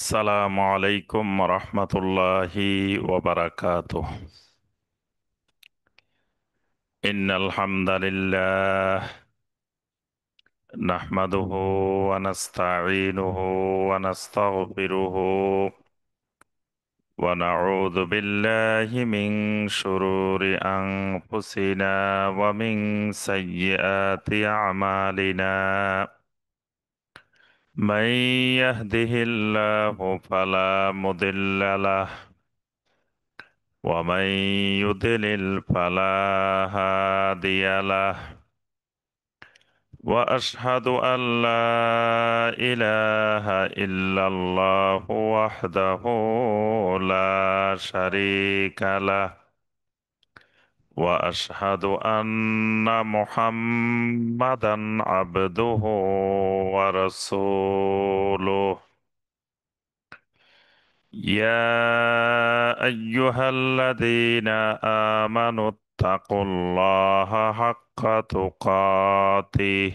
আসসালামু আলাইকুম রহমতুল্লাহি ওয়াবারাকাতুহ। ইন্নাল হামদালিল্লাহ নাহমাদুহু ওয়া নাস্তাঈনুহু ওয়া নাস্তাগফিরুহু ওয়া নাউযু বিল্লাহি মিন শুরুরি আনফুসিনা ওয়া মিন সাইয়্যিআতি আমালিনা। মান ইয়াহদিহিল্লাহু ফালা মুদিল্লা লাহু ومن يضلل فلا هادي له. وأشهد أن لا إله إلا الله وحده لا شريك له. وأشهد أن محمدا عبده ورسوله. يا أيها الذين آمنوا اتقوا الله حق تقاته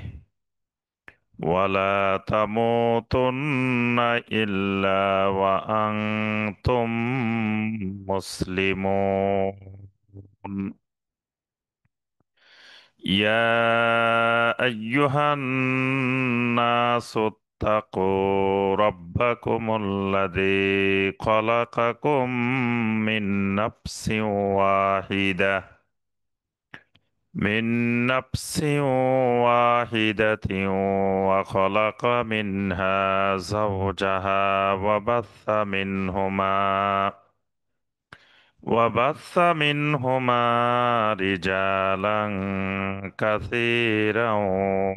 ولا تموتن إلا وأنتم مسلمون. يا أيها الناس اتقوا ربكم الذي خلقكم من نفس واحدة من نفس واحدة وخلق منها زوجها وبث منهما رجالا كثيرا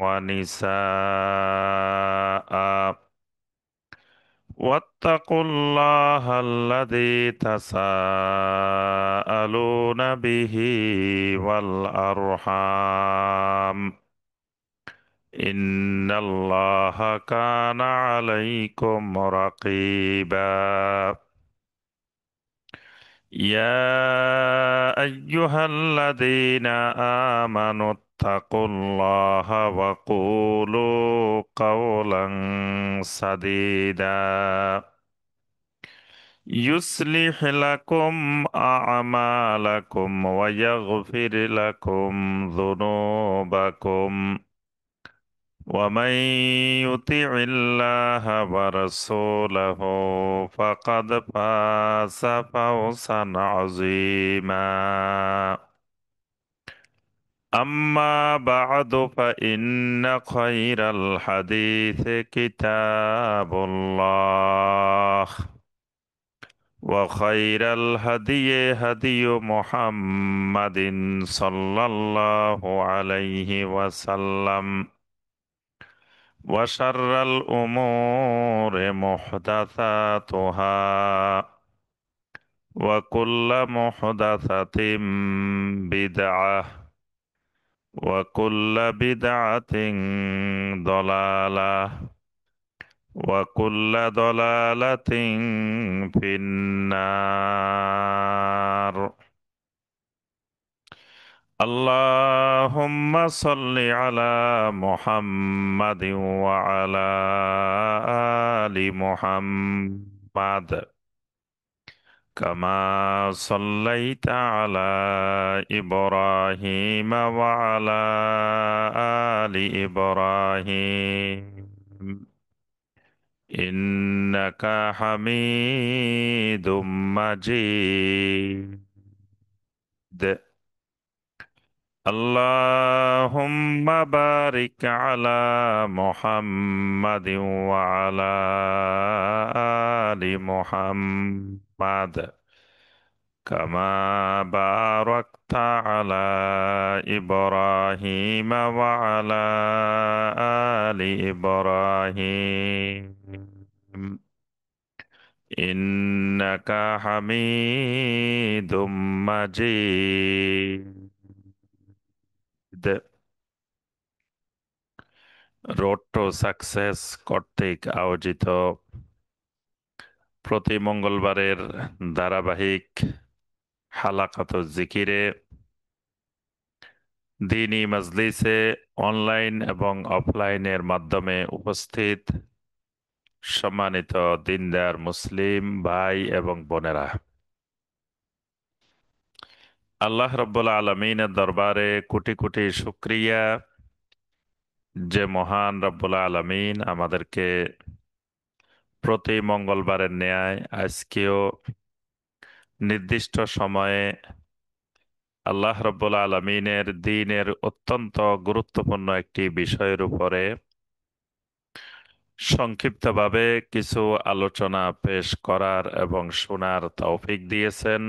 ونساء. واتقوا الله الذي تساءلون به والأرحام إن الله كان عليكم رقيبا. يا أيها الذين آمنوا اتقوا الله وقولوا قولا سديدا يصلح لكم أعمالكم ويغفر لكم ذنوبكم ومن يطع الله ورسوله فقد فاز فوزا عظيما. أما بعد فإن خير الحديث كتاب الله وخير الهدي هدي محمد صلى الله عليه وسلم وشر الأمور محدثاتها وكل محدثة بدعة وكل بدعة ضلالة وكل ضلالة في النار. اللهم صل على محمد وعلى آل محمد كما صليت على إبراهيم وعلى آل إبراهيم إنك حميد مجيد. اللهم بارك على محمد وعلى آل محمد كما باركت على إبراهيم وعلى آل إبراهيم إنك حميد مجيد. রোড টু সাকসেস কর্তৃক আয়োজিত প্রতি মঙ্গলবারের ধারাবাহিক হালাকাতুজ জিকিরে দ্বীনি মজলিসে অনলাইন এবং অফলাইনের মাধ্যমে উপস্থিত সম্মানিত দিনদার মুসলিম ভাই এবং বোনেরা, আল্লাহ রব্বুল আলমিনের দরবারে কোটি কোটি শুক্রিয়া যে মহান রব্বুল আলমিন আমাদেরকে প্রতি মঙ্গলবারের ন্যায় আজকেও নির্দিষ্ট সময়ে আল্লাহ রব্বুল আলমিনের দ্বীনের অত্যন্ত গুরুত্বপূর্ণ একটি বিষয়ের উপরে সংক্ষিপ্তভাবে কিছু আলোচনা পেশ করার এবং শোনার তৌফিক দিয়েছেন।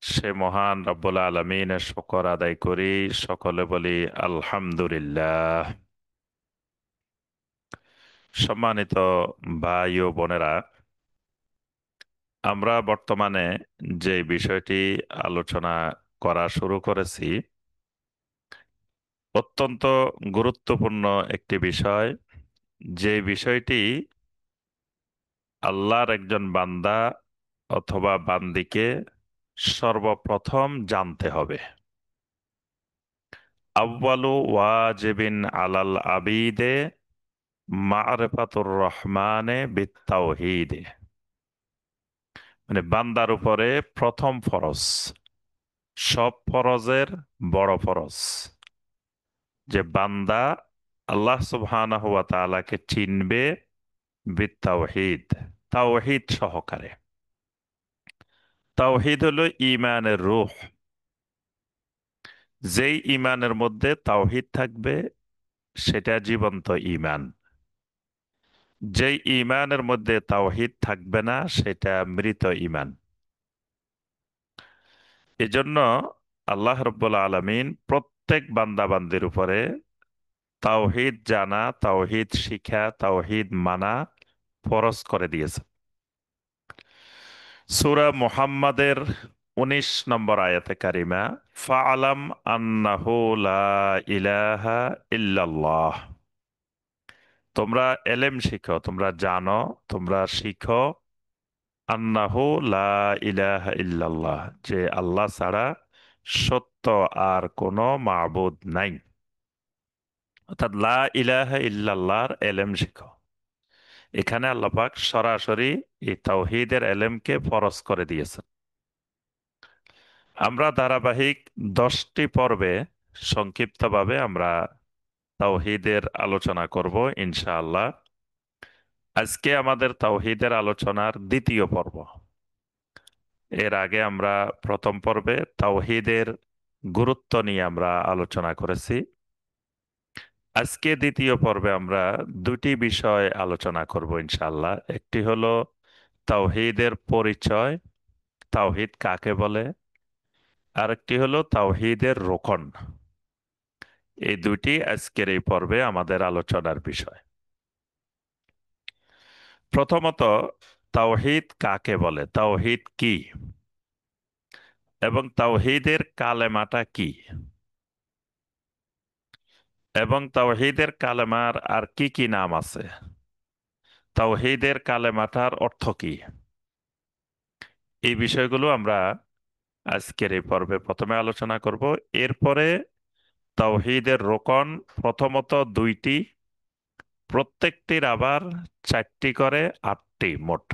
সে মহান রব্বুল আলমিনের শুকর আদায় করি, সকলে বলি আলহামদুলিল্লাহ। সম্মানিত ভাই ও বোনেরা, আমরা বর্তমানে যে বিষয়টি আলোচনা করা শুরু করেছি, অত্যন্ত গুরুত্বপূর্ণ একটি বিষয়। যে বিষয়টি আল্লাহর একজন বান্দা অথবা বান্দিকে সর্বপ্রথম জানতে হবে। আউয়ালু ওয়াজিবিন আলাল আবিদে মারেফাতুর রহমানে বিত্তাওহীদে, মানে বান্দার উপরে প্রথম ফরজ, সব ফরজের বড় ফরজ, যে বান্দা আল্লাহ সুবহানাহু ওয়া তাআলাকে চিনবে বিত্তাওহীদ, তাওহীদ সহকারে। তাওহীদ হলো ঈমানের রূহ। যেই ঈমানের মধ্যে তাওহীদ থাকবে সেটা জীবন্ত ঈমান। যেই ঈমানের মধ্যে তাওহীদ থাকবে না সেটা মৃত ঈমান। এজন্য আল্লাহ রাব্বুল আলামিন প্রত্যেক বান্দা বান্দির উপরে তাওহীদ জানা, তাওহীদ শিখা, তাওহীদ মানা ফরজ করে দিয়েছে। সূরা মুহাম্মাদের ১৯ নম্বর আয়াতে কারিমা, ফাআলাম আন্নাহু লা ইলাহা ইল্লাল্লাহ, তোমরা এলেম শিখো, তোমরা জানো, তোমরা শিখো, আন্নাহু লা ইলাহা ইল্লাল্লাহ, যে আল্লাহ ছাড়া সত্য আর কোনো মাবুদ নাই। অর্থাৎ লা ইলাহা ইল্লাল্লাহর এলেম শিখো। এখানে আল্লাহ পাক সরাসরি এই তাওহীদের এলেমকে ফরজ করে দিয়েছেন। আমরা ধারাবাহিক 10টি পর্বে সংক্ষিপ্তভাবে আমরা তাওহীদের আলোচনা করব ইনশাআল্লাহ। আজকে আমাদের তাওহীদের আলোচনার দ্বিতীয় পর্ব। এর আগে আমরা প্রথম পর্বে তাওহীদের গুরুত্ব নিয়ে আমরা আলোচনা করেছি। আজকে দ্বিতীয় পর্বে আমরা দুটি বিষয় আলোচনা করব ইনশাআল্লাহ। একটি হলো তাওহীদের পরিচয়, তাওহীদ কাকে বলে, আরেকটি হলো তাওহীদের রোকন। এই দুটি আজকের এই পর্বে আমাদের আলোচনার বিষয়। প্রথমত, তাওহীদ কাকে বলে, তাওহীদ কি, এবং তাওহীদের কালেমাটা কি, এবং তাওহীদের কালেমার আর কি কি নাম আছে, তাওহীদের কালেমাটার অর্থ কি, এই বিষয়গুলো আমরা আজকের এই পর্বে প্রথমে আলোচনা করব। এরপরে তাওহীদের রোকন প্রথমত দুইটি, প্রত্যেকটির আবার 4টি করে 8টি মোট।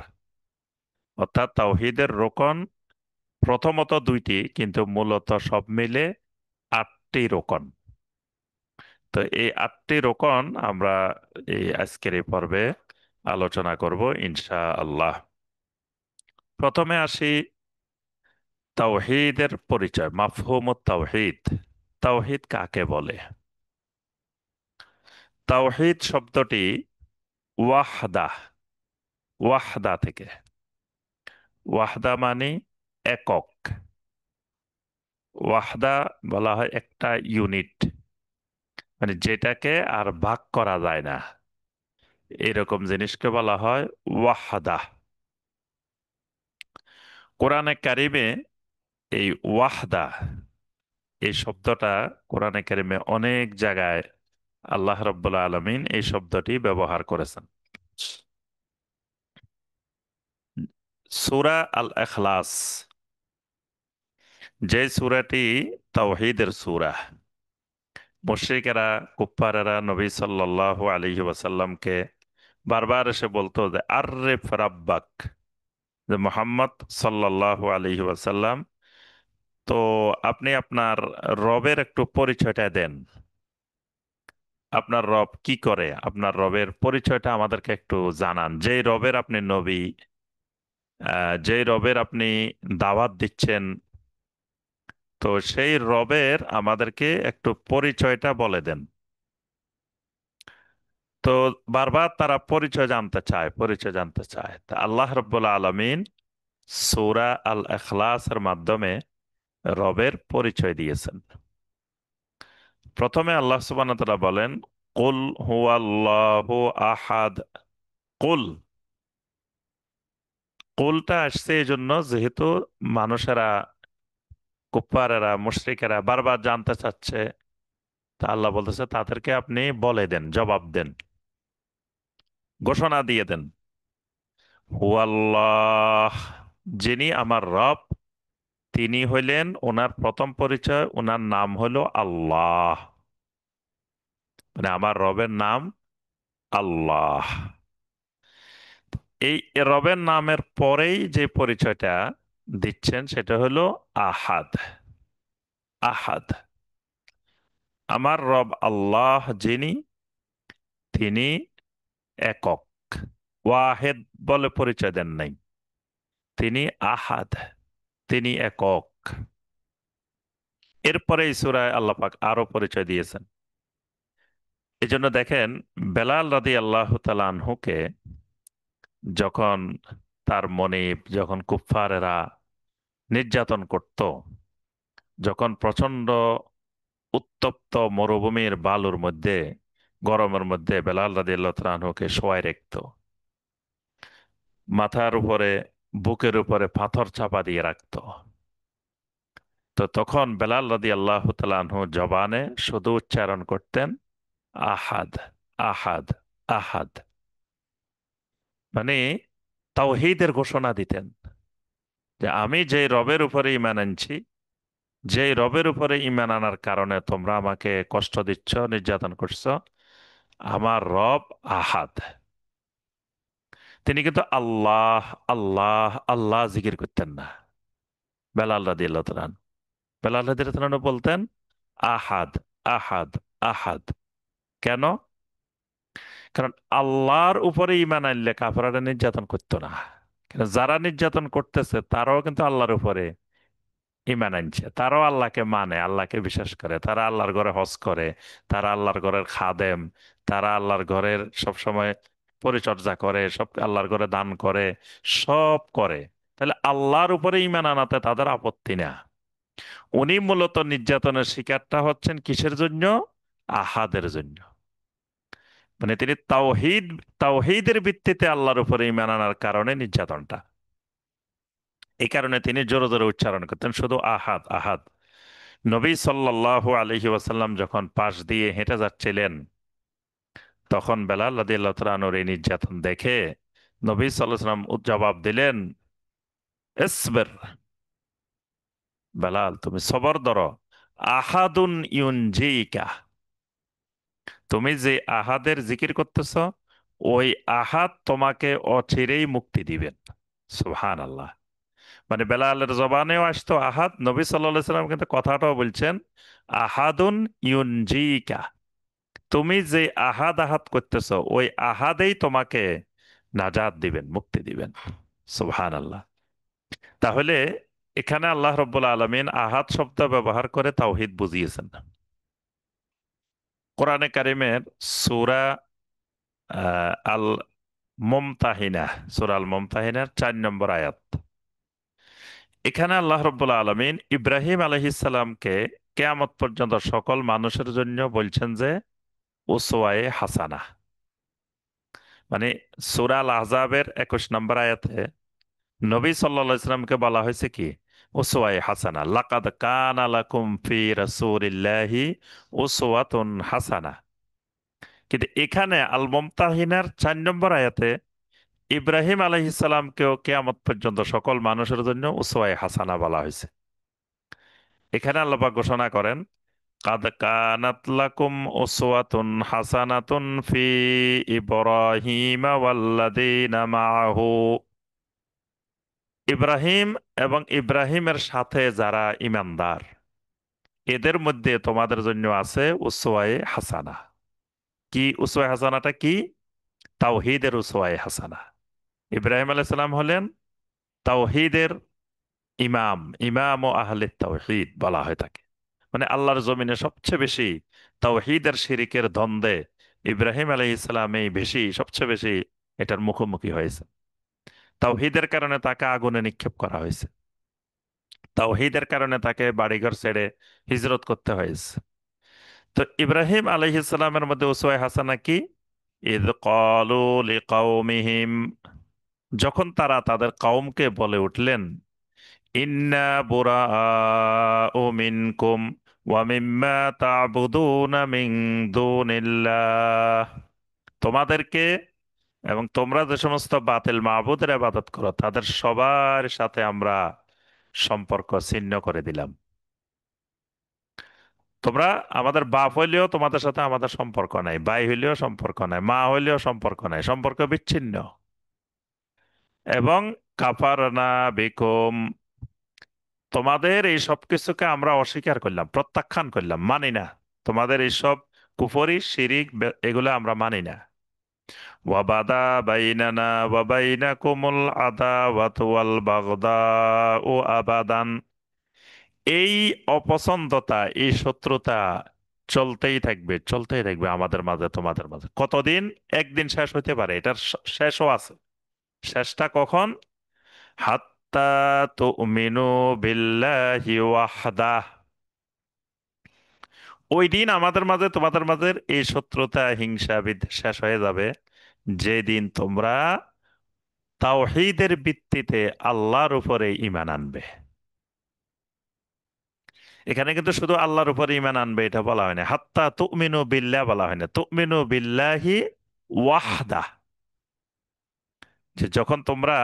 অর্থাৎ তাওহীদের রোকন প্রথমত দুইটি, কিন্তু মূলত সব মিলে 8টি রোকন। তো এই 8টি রোকন আমরা এই আজকের এই পর্বে আলোচনা করব ইনশাআল্লাহ। প্রথমে আসি তাওহীদের পরিচয়, মাফহুমুত তাওহীদ। তাওহীদ কাকে বলে? তাওহীদ শব্দটি ওয়াহদা, ওয়াহদা থেকে। ওয়াহদা মানে একক। ওয়াহদা বলা হয় একটা ইউনিট, মানে যেটাকে আর ভাগ করা যায় না, এরকম জিনিসকে বলা হয় ওয়াহদা। কোরআনে কারিমে এই ওয়াহদা, এই শব্দটা কোরআনে কারিমে অনেক জায়গায় আল্লাহ রাব্বুল আলামিন এই শব্দটি ব্যবহার করেছেন। সূরা আল ইখলাস, যে সূরাটি তাওহীদের সূরা, মুশরিকেরা কুফারেরা নবী সাল্লাল্লাহু আলাইহি ওয়াসাল্লামকে বারবার এসে বলতো যে আর্রেফ রাব্বাক, যে মোহাম্মদ সাল্লাল্লাহু আলাইহি ওয়াসাল্লাম, তো আপনি আপনার রবের একটু পরিচয়টা দেন। আপনার রব কি করে, আপনার রবের পরিচয়টা আমাদেরকে একটু জানান। যেই রবের আপনি নবী, যেই রবের আপনি দাওয়াত দিচ্ছেন, তো সেই রবের আমাদেরকে একটু পরিচয়টা বলে দেন। তো বারবার তারা পরিচয় জানতে চায়, পরিচয় জানতে চায়। তা আল্লাহ রাব্বুল আলামিন সূরা আল ইখলাসের মাধ্যমে রবের পরিচয় দিয়েছেন। প্রথমে আল্লাহ সুবহানাহু ওয়া তাআলা বলেন, কুল হুয়াল্লাহু আহাদ। কুল, কুলটা আসছে এই জন্য যেহেতু মানুষেরা, কুফারেরা, মুশরিকেরা বারবার জানতে চাচ্ছে। তা আল্লাহ বলতেছে তাদেরকে আপনি বলে দেন, জবাব দেন, ঘোষণা দিয়ে দেন, হুয়াল্লাহ, যিনি আমার রব, তিনি হইলেন, ওনার প্রথম পরিচয়, ওনার নাম হলো আল্লাহ। মানে আমার রবের নাম আল্লাহ। এই রবের নামের পরেই যে পরিচয়টা দিচ্ছেন সেটা হলো আহাদ। আহাদ, আমার রব আল্লাহ যিনি, তিনি একক। ওয়াহেদ বলে পরিচয় দেন নাই, তিনি আহাদ, তিনি একক। এরপরে এই সূরায় আল্লাহ পাক আরো পরিচয় দিয়েছেন। এই জন্য দেখেন, বেলাল রাদিয়াল্লাহু তাআলা আনহুকে যখন তার মনিব, যখন কুফফারেরা নির্যাতন করত, যখন প্রচন্ড উত্তপ্ত মরুভূমির বালুর মধ্যে, গরমের মধ্যে বেলাল রাদিয়াল্লাহু তাআলা আনহুকে শোয়ায় রাখত, মাথার উপরে, বুকের উপরে পাথর চাপা দিয়ে রাখতো, তো তখন বেলাল রাদিয়াল্লাহু তাআলা আনহু জবানে শুধু উচ্চারণ করতেন আহাদ, আহাদ, আহাদ। মানে তাওহীদের ঘোষণা দিতেন যে আমি যে রবের উপরে ঈমান আনছি, যে রবের উপরে ঈমান আনার কারণে তোমরা আমাকে কষ্ট দিচ্ছ, নির্যাতন করছো, আমার রব আহাদ। তিনি কিন্তু আল্লাহ, আল্লাহ, আল্লাহ জিকির করতেন না। বেলাল রাদিয়াল্লাহু তাআলা আনহু, বেলাল রাদিয়াল্লাহু তাআলা আনহু বলতেন আহাদ, আহাদ, আহাদ। কেন? কারণ আল্লাহর উপরে ঈমান আনলে কাফেররা নির্যাতন করতো না। কিন্তু যারা নির্যাতন করতেছে তারাও কিন্তু আল্লাহর উপরে ঈমান আনছে, তারাও আল্লাহকে মানে, আল্লাহকে বিশ্বাস করে, তারা আল্লাহর ঘরে হজ করে, তারা আল্লাহর ঘরের খাদেম, তারা আল্লাহর ঘরের সব সময় পরিচর্যা করে, সব আল্লাহর ঘরে দান করে, সব করে। তাহলে আল্লাহর উপরে ঈমান আনাতে তাদের আপত্তি না। উনি মূলত নির্যাতনের শিকারটা হচ্ছেন কিসের জন্য? আহাদের জন্য। মানে তিনি তাওহীদ, তাওহীদের ভিত্তিতে আল্লাহর উপরে ঈমান আনার কারণে নির্যাতনটা। এই কারণে তিনি জোরে জোরে উচ্চারণ করতেন শুধু আহাদ, আহাদ। নবী সাল্লাল্লাহু আলাইহি ওয়াসাল্লাম যখন পাশ দিয়ে হেঁটে যাচ্ছিলেন, তখন বেলাল রাদিয়াল্লাহু তাআলা আনহুর এই নির্যাতন দেখে নবী সাল্লাল্লাহু আলাইহি ওয়াসাল্লাম জবাব দিলেন, ইসবির, বেলাল তুমি সবর ধরো, আহাদুন ইউনজিকা, তুমি যে আহাদের জিকির করতেছ, ওই আহাদ তোমাকে অচিরেই মুক্তি দিবেন। সুবহানাল্লাহ। মানে বেলালের জবানেও আসতো আহাদ, নবী সাল্লাল্লাহু আলাইহি সাল্লাম কিন্তু কথাটাও বলছেন আহাদুন ইউনজিকা, তুমি যে আহাদ আহাদ করতেছ, ওই আহাদেই তোমাকে নাজাত দিবেন, মুক্তি দিবেন। সুবহানাল্লাহ। তাহলে এখানে আল্লাহ রাব্বুল আলামিন আহাদ শব্দ ব্যবহার করে তাওহীদ বুঝিয়েছেন। কোরআনে কারিমের সূরা আল মুমতাহিনা, সূরা আল মুমতাহিনার 4 নম্বর আয়াত, এখানে আল্লাহ রাব্বুল আলামিন ইব্রাহিম আলাইহিস সালামকে কিয়ামত পর্যন্ত সকল মানুষের জন্য বলছেন যে উসওয়ায়ে হাসানা। মানে সূরা আল আহজাবের 21 নম্বর আয়াতে নবী সাল্লাল্লাহু আলাইহি সাল্লামকে বলা হয়েছে কি? উসওয়ায়ে হাসানা, লাকাদ কানা লাকুম ফি রাসূলিল্লাহি উসওয়াতুন হাসানা। কিন্তু এখানে আল মুমতাহিনার 4 নম্বর আয়াতে ইব্রাহিম আলাইহিস সালামকেও কিয়ামত পর্যন্ত সকল মানুষের জন্য উসওয়ায়ে হাসানা বলা হয়েছে। এখানে আল্লাহ পাক ঘোষণা করেন কাদ কানাত লাকুম উসওয়াতুন হাসানাতুন ফি ইব্রাহিম ওয়াল্লাযীনা মাআহু। ইব্রাহিম এবং ইব্রাহিমের সাথে যারা ঈমানদার, এদের মধ্যে তোমাদের জন্য আছে উসওয়ায়ে হাসানা। কি উসওয়ায়ে হাসানাটা কি? তাওহীদের উসওয়ায়ে হাসানা। ইব্রাহিম আলাইহিস সালাম হলেন তাওহীদের ইমাম। ইমাম ও আহলে তাওহীদ বলা হয় তাকে। মানে আল্লাহর জমিনে সবচেয়ে বেশি তাওহীদ আর শিরিকের দ্বন্দ্বে ইব্রাহিম আলাইহিস সালামই বেশি, সবচেয়ে বেশি এটার মুখোমুখি হয়েছে। তাওহীদের কারণে তাকে আগুনে নিক্ষেপ করা হয়েছে। তাওহীদের কারণে তাকে বাড়িঘর ছেড়ে হিজরত করতে হয়েছে। তো ইব্রাহিম আলাইহিস সালামের মধ্যে উসওয়ায়ে হাসানা কি? ইদ ক্বালু লিকাওমিহিম, যখন তারা তাদের কওমকে বলে উঠলেন, ইন্না বুরাউ মিনকুম ওয়া মিম্মা তা'বুদুনা মিন দুনিল্লাহ, তোমাদেরকে এবং তোমরা যে সমস্ত বাতিল মাবুদের ইবাদত করো তাদের সবার সাথে আমরা সম্পর্ক ছিন্ন করে দিলাম। তোমরা, আমাদের বাপ হইলেও তোমাদের সাথে আমাদের সম্পর্ক নাই, ভাই হইলেও সম্পর্ক নাই, মা হইলেও সম্পর্ক নাই, সম্পর্ক বিচ্ছিন্ন। এবং কাফারনা বিকুম, তোমাদের এই সব কিছুকে আমরা অস্বীকার করলাম, প্রত্যাখ্যান করলাম, মানি না। তোমাদের এইসব কুফরি শিরিক এগুলো আমরা মানি না। ওয়াবাদা বাইনানা ওয়া বাইনাকুমুল আদাওয়াতু ওয়াল বাগদাউ আবাদান, এই অপছন্দতা, এই শত্রুতা চলতেই থাকবে, চলতেই থাকবে আমাদের মাঝে তোমাদের মাঝে। কতদিন? একদিন শেষ হইতে পারে, এটার শেষও আছে। শেষটা কখন? হাত্তা তুমিনু বিল্লাহি ওয়াহদাহ, ওই দিন আমাদের মাঝে তোমাদের মাঝে এই শত্রুতা হিংসা বিদ্বেষ শেষ হয়ে যাবে, যেদিন তোমরা তাওহীদের ভিত্তিতে আল্লাহর উপরে ঈমান আনবে। এখানে কিন্তু শুধু আল্লাহর উপরে ঈমান আনবে এটা বলা হয় না, হাত্তা তুমিনু বিল্লাহ বলা হয় না, তুমিনু বিল্লাহি ওয়াহদা, যে যখন তোমরা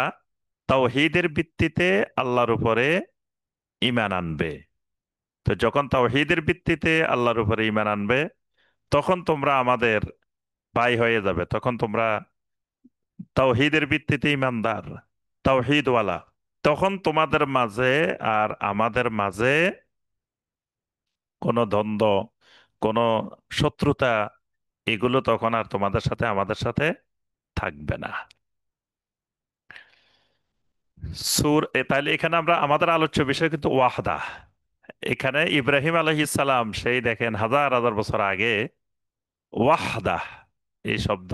তাওহীদের ভিত্তিতে আল্লাহর উপরে ঈমান আনবে। তো যখন তাওহীদের ভিত্তিতে আল্লাহর উপরে ঈমান আনবে, তখন তোমরা আমাদের ভাই হয়ে যাবে, তখন তোমরা তাওহীদের ভিত্তিতে ঈমানদার, তাওহীদওয়ালা। তখন তোমাদের মাঝে আর আমাদের মাঝে কোনো দ্বন্দ্ব, কোনো শত্রুতা, এগুলো তখন আর তোমাদের সাথে আমাদের সাথে থাকবে না। তাহলে এখানে আমরা আমাদের আলোচ্য বিষয় কিন্তু ওয়াহদা। এখানে ইব্রাহিম আলাইহিস সালাম সেই দেখেন হাজার হাজার বছর আগে ওয়াহদা এই শব্দ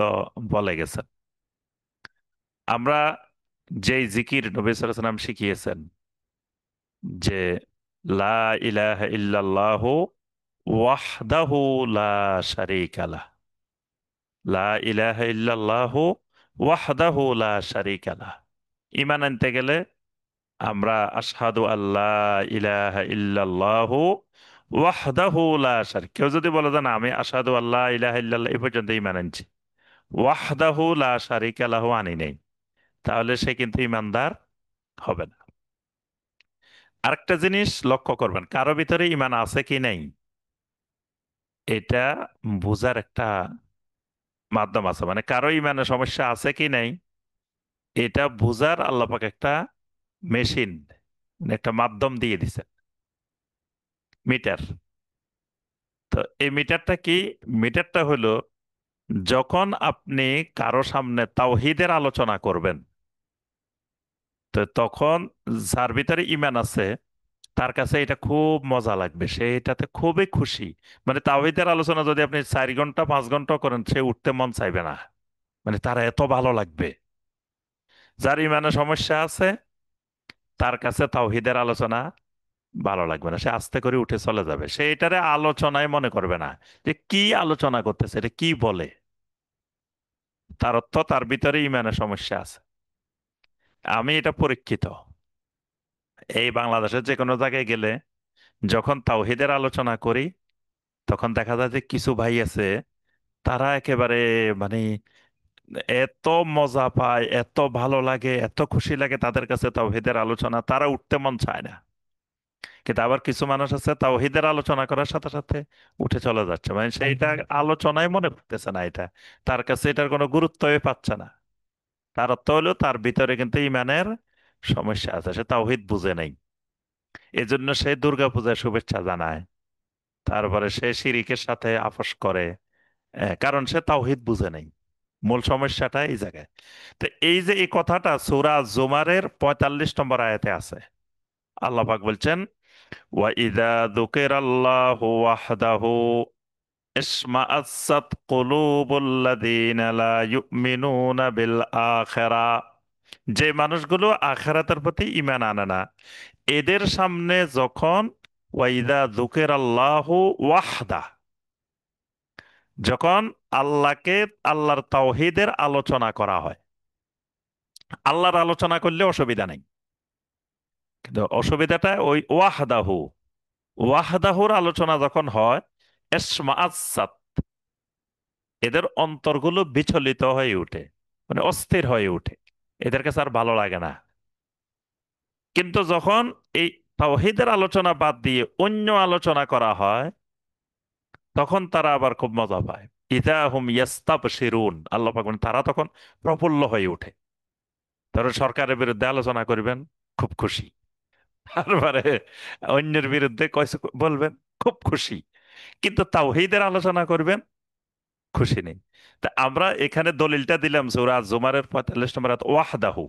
বলে গেছেন। আমরা যেই জিকির নবী সাল্লাল্লাহু আলাইহি ওয়াসাল্লাম শিখিয়েছেন, যে লা ইলাহা ইল্লাল্লাহু ওয়াহদাহু লা শারীকা লাহ, লা ইলাহা ইল্লাল্লাহু ওয়াহদাহু লা শারীকা লাহ। ঈমান আনতে গেলে আমরা আশহাদু আল্লাহ ইলাহা ইল্লাল্লাহু ওয়াহদাহু লা শারীক, কেউ যদি বলে যে না আমি আশহাদু আল্লাহ ইলাহা ইল্লাল্লাহ এই পর্যন্ত ঈমান আনছি, ওয়াহদাহু লা শারীকা লাহু আনি নেই, তাহলে সে কিন্তু ঈমানদার হবে না। আরেকটা জিনিস লক্ষ্য করবেন, কারো ভিতরে ঈমান আছে কি নাই, এটা বোঝার একটা মাধ্যম আছে। মানে কারো ঈমানের সমস্যা আছে কি নাই, এটা বোঝার আল্লাহ পাক একটা মেশিন, একটা মাধ্যম দিয়ে দিছে, মিটার। তো এই মিটারটা কি? মিটারটা হলো, যখন আপনি কারো সামনে তাওহীদের আলোচনা করবেন, তো তখন যার ভিতরে ঈমান আছে তার কাছে এটা খুব মজা লাগবে, সে এটাতে খুবই খুশি। মানে তাওহীদের আলোচনা যদি আপনি 4 ঘন্টা 5 ঘন্টা করেন, সে উঠতে মন চাইবে না, মানে তার এত ভালো লাগবে। যার ঈমানের সমস্যা আছে তার কাছে তাওহীদের আলোচনা ভালো লাগবে না, সে আস্তে করে উঠে চলে যাবে, সে এটারে আলোচনায় মনে করবে না, যে কি আলোচনা করতেছে, এটা কি বলে। তার অর্থ তার ভিতরে ঈমানের সমস্যা আছে। আমি এটা পরীক্ষিত, এই বাংলাদেশের যে কোনো জায়গায় গেলে যখন তাওহীদের আলোচনা করি, তখন দেখা যায় যে কিছু ভাই আছে, তারা একেবারে মানে এত মজা পায়, এত ভালো লাগে, এত খুশি লাগে তাদের কাছে তাওহীদের আলোচনা, তারা উঠতে মন চায় না। কিন্তু আবার কিছু মানুষ আছে তাওহীদের আলোচনা করার সাথে সাথে উঠে চলে যাচ্ছে, মানে সেইটা আলোচনায় মনে করতেছে না এটা, তার কাছে এটার কোনো গুরুত্বই পাচ্ছে না। তার অর্থ হলো তার ভিতরে কিন্তু ইমানের সমস্যা আছে, সে তাওহীদ বুঝে নাই। এজন্য সে দুর্গাপূজার শুভেচ্ছা জানায়, তারপরে সে শিরিকের সাথে আপোস করে, কারণ সে তাওহীদ বুঝে নাই। মূল সমস্যাটা এই জায়গায়। তো এই যে এই কথাটা সূরা জুমারের ৪৫ নম্বর আয়াতে আছে। আল্লাহ পাক বলছেন, ওয়াইদা যুকিরাল্লাহু ওয়াহদাহু ইশমাআসাত কুলুবুল্লাযীনা লা ইউমিনুনা বিল আখিরা। যে মানুষগুলো আখিরাতের প্রতি ঈমান আনে না, এদের সামনে যখন ওয়াইদা যুকিরাল্লাহু ওয়াহদা, যখন আল্লাহকে, আল্লাহর তাওহীদের আলোচনা করা হয়, আল্লাহর আলোচনা করলে অসুবিধা নেই, কিন্তু অসুবিধাটা ওই ওয়াহদাহু, ওয়াহদাহুর আলোচনা যখন হয়, ইশমাআসাত, এদের অন্তরগুলো বিচলিত হয়ে ওঠে, মানে অস্থির হয়ে ওঠে, এদের কাছে আর ভালো লাগে না। কিন্তু যখন এই তাওহীদের আলোচনা বাদ দিয়ে অন্য আলোচনা করা হয়, তখন তারা আবার খুব মজা পায়। ইদা হুম ইয়াস্তাবশিরুন, আল্লাহ পাক বলেন, তারা তখন প্রফুল্ল হয়ে ওঠে। ধরো সরকারের বিরুদ্ধে আলোচনা করবেন, খুব খুশি। তারপরে অন্যের বিরুদ্ধে কয়েছে বলবেন, খুব খুশি। কিন্তু তাওহীদের আলোচনা করবেন, খুশি নেই। তা আমরা এখানে দলিলটা দিলাম সূরা জুমারের ৪৫ নম্বর আয়াত, ওয়াহদাহু।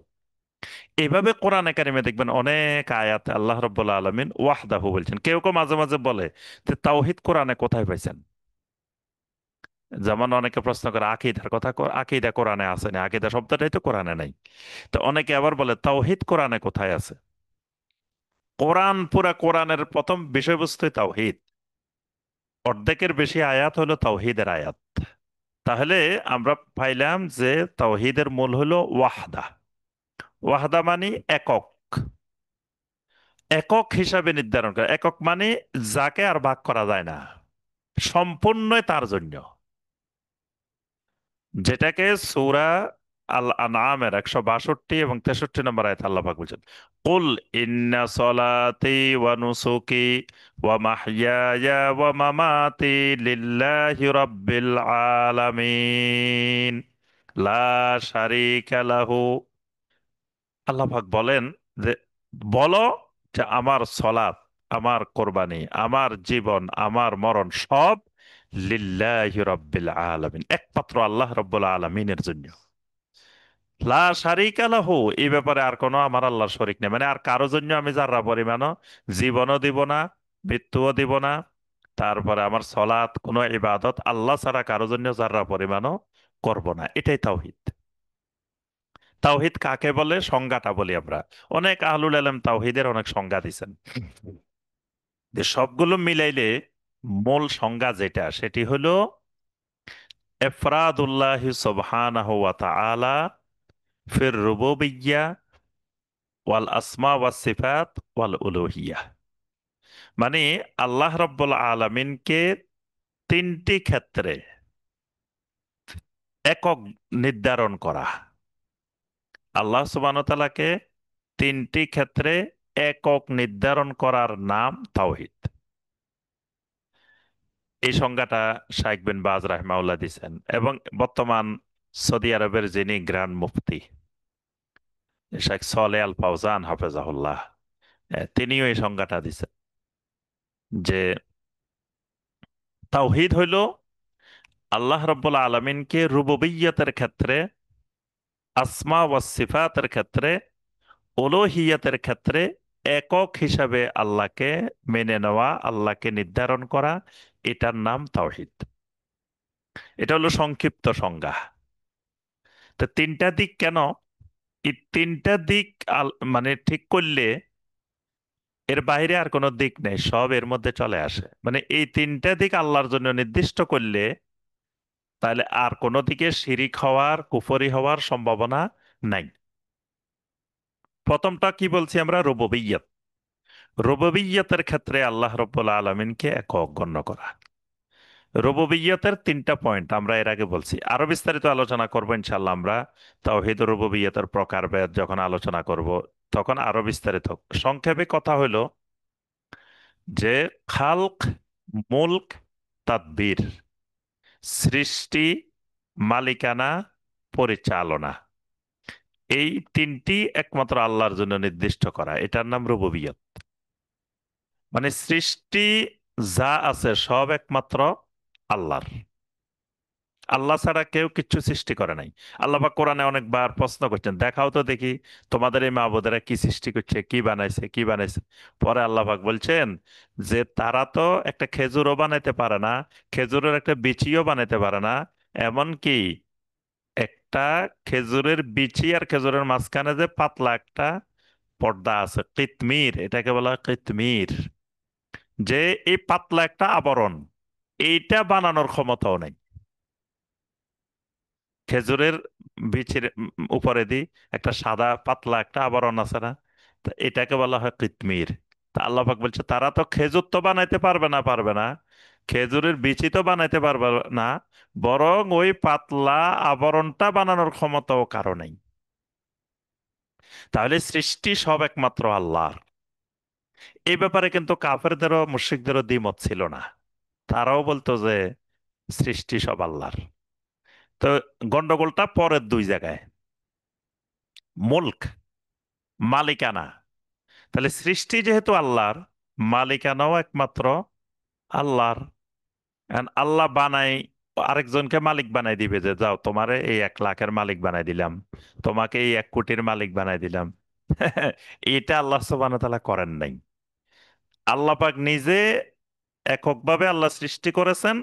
এইভাবে কোরআনে কারিমে দেখবেন অনেক আয়াতে আল্লাহ রাব্বুল আলামিন ওয়াহদাহু বলছেন। কেউ কেউ মাঝে মাঝে বলে যে তাওহীদ কোরআনে কোথায় পাইছেন? যেমন অনেকে প্রশ্ন করে আকীদার কথা, আকীদা কোরআনে আছে না, আকীদা শব্দটাই তো কোরআনে নাই। তো অনেকে আবার বলে তাওহীদ কোরআনে কোথায় আছে? কোরআন, পুরা কোরআনের প্রথম বিষয়বস্তুই তাওহীদ। অর্ধেকের বেশি আয়াত হলো তাওহীদের আয়াত। তাহলে আমরা পাইলাম যে তাওহীদের মূল হলো ওয়াহদা। ওয়াহদা মানে একক, একক হিসাবে নির্ধারণ করা। একক মানে যাকে আর ভাগ করা যায় না, সম্পূর্ণই তার জন্য। যেটাকে সূরা আল আনআমের ১৬২ এবং ৬৩ নম্বর আয়াতে আল্লাহ পাক বলেছেন, কুল ইন্না সলাতি ওয়া নুসুকি ওয়া মাহইয়ায়া ওয়া মামাতি লিল্লাহি রাব্বিল আলামিন লা শারীকা লাহু। আল্লাহ পাক বলেন যে, বলো যে আমার সলাত, আমার কোরবানি, আমার জীবন, আমার মরণ সব লিল্লাহি রাব্বিল আলামিন, একমাত্র আল্লাহ রাব্বুল আলামিনের জন্য। লা শারীকা লাহু, এই ব্যাপারে আর কোনো আমার আল্লাহর শরীক নেই, মানে আর কারো জন্য আমি যার্রা পরিমাণও জীবনও দিব না, মৃত্যুও দিব না। তারপরে আমার সলাত, কোনো ইবাদত আল্লাহ ছাড়া কারো জন্য যার্রা পরিমাণও করব না। এটাই তাওহীদ। তাওহীদ কাকে বলে, সংজ্ঞাটা বলি আমরা। অনেক আহলুল আলম তাওহীদের অনেক সংজ্ঞা দিছেন, যে সবগুলো মিলাইলে মূল সংজ্ঞা যেটা, সেটি হলো ইফরাদুল্লাহি সুবহানাহু ওয়া তাআলা ফির রুবুবিয়্যাহ ওয়াল আসমা ওয়াস সিফাত ওয়াল উলুহিয়্যাহ। মানে আল্লাহ রাব্বুল আলামিনকে তিনটি ক্ষেত্রে একক নির্ধারণ করা। আল্লাহ সুবহানাহু ওয়া তাআলাকে তিনটি ক্ষেত্রে একক নির্ধারণ করার নাম তাওহীদ। এই সংজ্ঞাটা শাইখ বিন বাজ রাহিমাহুল্লাহ দিয়েছেন, এবং বর্তমান সৌদি আরবের যিনি গ্র্যান্ড মুফতি শেখ সলে আল ফাউজান হাফেজাহুল্লাহ, তিনিও এই সংজ্ঞাটা দিয়েছেন, যে তাওহীদ হইল আল্লাহ রাব্বুল আলামিনকে রুবুবিয়্যতের ক্ষেত্রে, আসমা ওয়াস সিফাতের ক্ষেত্রে, উলুহিয়্যতের ক্ষেত্রে একক হিসাবে আল্লাহকে মেনে নেওয়া, আল্লাহকে নির্ধারণ করা, এটার নাম তাওহীদ। এটা হলো সংক্ষিপ্ত সংজ্ঞা। তো তিনটা দিক কেন? এই তিনটা দিক মানে ঠিক করলে এর বাইরে আর কোনো দিক নেই, সব এর মধ্যে চলে আসে। মানে এই তিনটা দিক আল্লাহর জন্য নির্দিষ্ট করলে, তাহলে আর কোনো দিকে শিরিক হওয়ার, কুফরি হওয়ার সম্ভাবনা নাই। প্রথমটা কি বলছি আমরা, রুবুবিয়্যাত। রুবুবিয়্যতের ক্ষেত্রে আল্লাহ রাব্বুল আলামিনকে একক গণ্য করা। রুবুবিয়্যতের তিনটা পয়েন্ট আমরা এর আগে বলছি, আরো বিস্তারিত আলোচনা করবো ইনশাল্লাহ আমরা। তাওহীদ রুবুবিয়্যতের প্রকারভেদ যখন আলোচনা করব, তখন আরো বিস্তারিত। সংক্ষেপে কথা হলো, যে খালক, মুলক, তাদবীর, সৃষ্টি, মালিকানা, পরিচালনা, এই তিনটি একমাত্র আল্লাহর জন্য নির্দিষ্ট করা, এটার নাম রুবুবিয়ত। মানে সৃষ্টি যা আছে সব একমাত্র আল্লাহর। আল্লাহ ছাড়া কেউ কিচ্ছু সৃষ্টি করে নাই। আল্লাহ পাক কোরআনে অনেকবার প্রশ্ন করছেন, দেখাও তো দেখি তোমাদের এই মাবুদেরা কি সৃষ্টি করছে, কি বানাইছে, কি বানাইছে। পরে আল্লাহ পাক বলছেন যে তারা তো একটা খেজুরও বানাইতে পারে না, খেজুরের একটা বিচিও বানাইতে পারে না। এমনকি একটা খেজুরের বিচি আর খেজুরের মাঝখানে যে পাতলা একটা পর্দা আছে, কিতমির, এটাকে বলা হয় কিতমির, যে এই পাতলা একটা আবরণ, এইটা বানানোর ক্ষমতাও নাই। খেজুরের বীজের উপরে দি একটা সাদা পাতলা একটা আবরণ আছে না, তা এটাকে বলা হয় কিতমির। তা আল্লাহ পাক বলছে তারা তো খেজুর তো বানাইতে পারবে না, পারবে না, খেজুরের বিচি তো বানাইতে পারবে না, বরং ওই পাতলা আবরণটা বানানোর ক্ষমতাও কারো নেই। তাহলে সৃষ্টি সব একমাত্র আল্লাহর। এই ব্যাপারে কিন্তু কাফেরদেরও মুশরিকদেরও দ্বিমত ছিল না। তারাও বলতো যে সৃষ্টি সব আল্লাহর। তো গন্ডগোলটা পরের দুই জায়গায়। মুলক, মালিকানা। তাহলে সৃষ্টি যেহেতু আল্লাহর, মালিকানাও একমাত্র আল্লাহর। And আল্লাহ বানাই, আরেকজনকে মালিক বানাই দিবে যে যাও তোমারে এই 1 লাখের মালিক বানাই দিলাম, তোমাকে এই 1 কোটির মালিক বানাই দিলাম। এটা আল্লাহ সুবহানাহু ওয়া তাআলা করেন নাই। আল্লাহ পাক নিজে এককভাবে আল্লাহ সৃষ্টি করেছেন,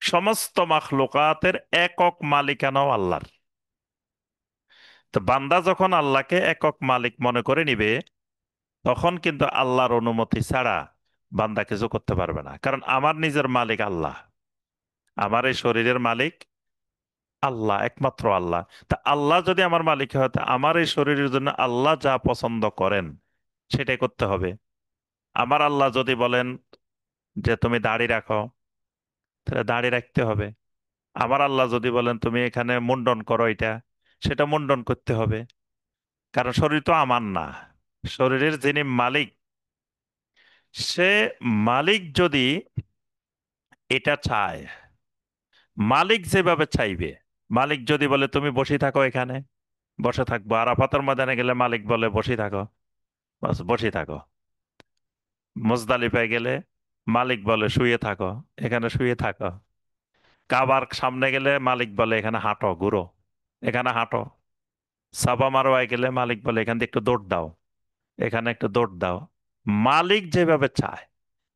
সমস্ত মাখলুকাতের একক মালিকানাও আল্লাহর। তো বান্দা যখন আল্লাহকে একক মালিক মনে করে নিবে, তখন কিন্তু আল্লাহর অনুমতি ছাড়া বান্দা কিছু করতে পারবে না। কারণ আমার নিজের মালিক আল্লাহ, আমার এই শরীরের মালিক আল্লাহ, একমাত্র আল্লাহ। তা আল্লাহ যদি আমার মালিক হয়, তা আমার এই শরীরের জন্য আল্লাহ যা পছন্দ করেন সেটাই করতে হবে। আমার আল্লাহ যদি বলেন যে তুমি দাড়ি রাখো, তাহলে দাড়ি রাখতে হবে। আমার আল্লাহ যদি বলেন তুমি এখানে মুন্ডন করো, এটা সেটা মুন্ডন করতে হবে। কারণ শরীর তো আমার না, শরীরের যিনি মালিক, সে মালিক যদি এটা চায়, মালিক যেভাবে চাইবে, মালিক যদি বলে তুমি বসে থাকো এখানে, বসে থাকবো। আরাফাতের ময়দানে গেলে মালিক বলে বসে থাকো, বাস বসে থাকো। মুজদালিফায় গেলে মালিক বলে শুয়ে থাকো, এখানে শুয়ে থাকো। কাবার সামনে গেলে মালিক বলে এখানে হাঁটো, ঘুরো, এখানে হাঁটো। সাবা মারোয়ায় গেলে মালিক বলে এখান থেকে একটু দৌড় দাও, এখানে একটু দৌড় দাও। মালিক যেভাবে চায়,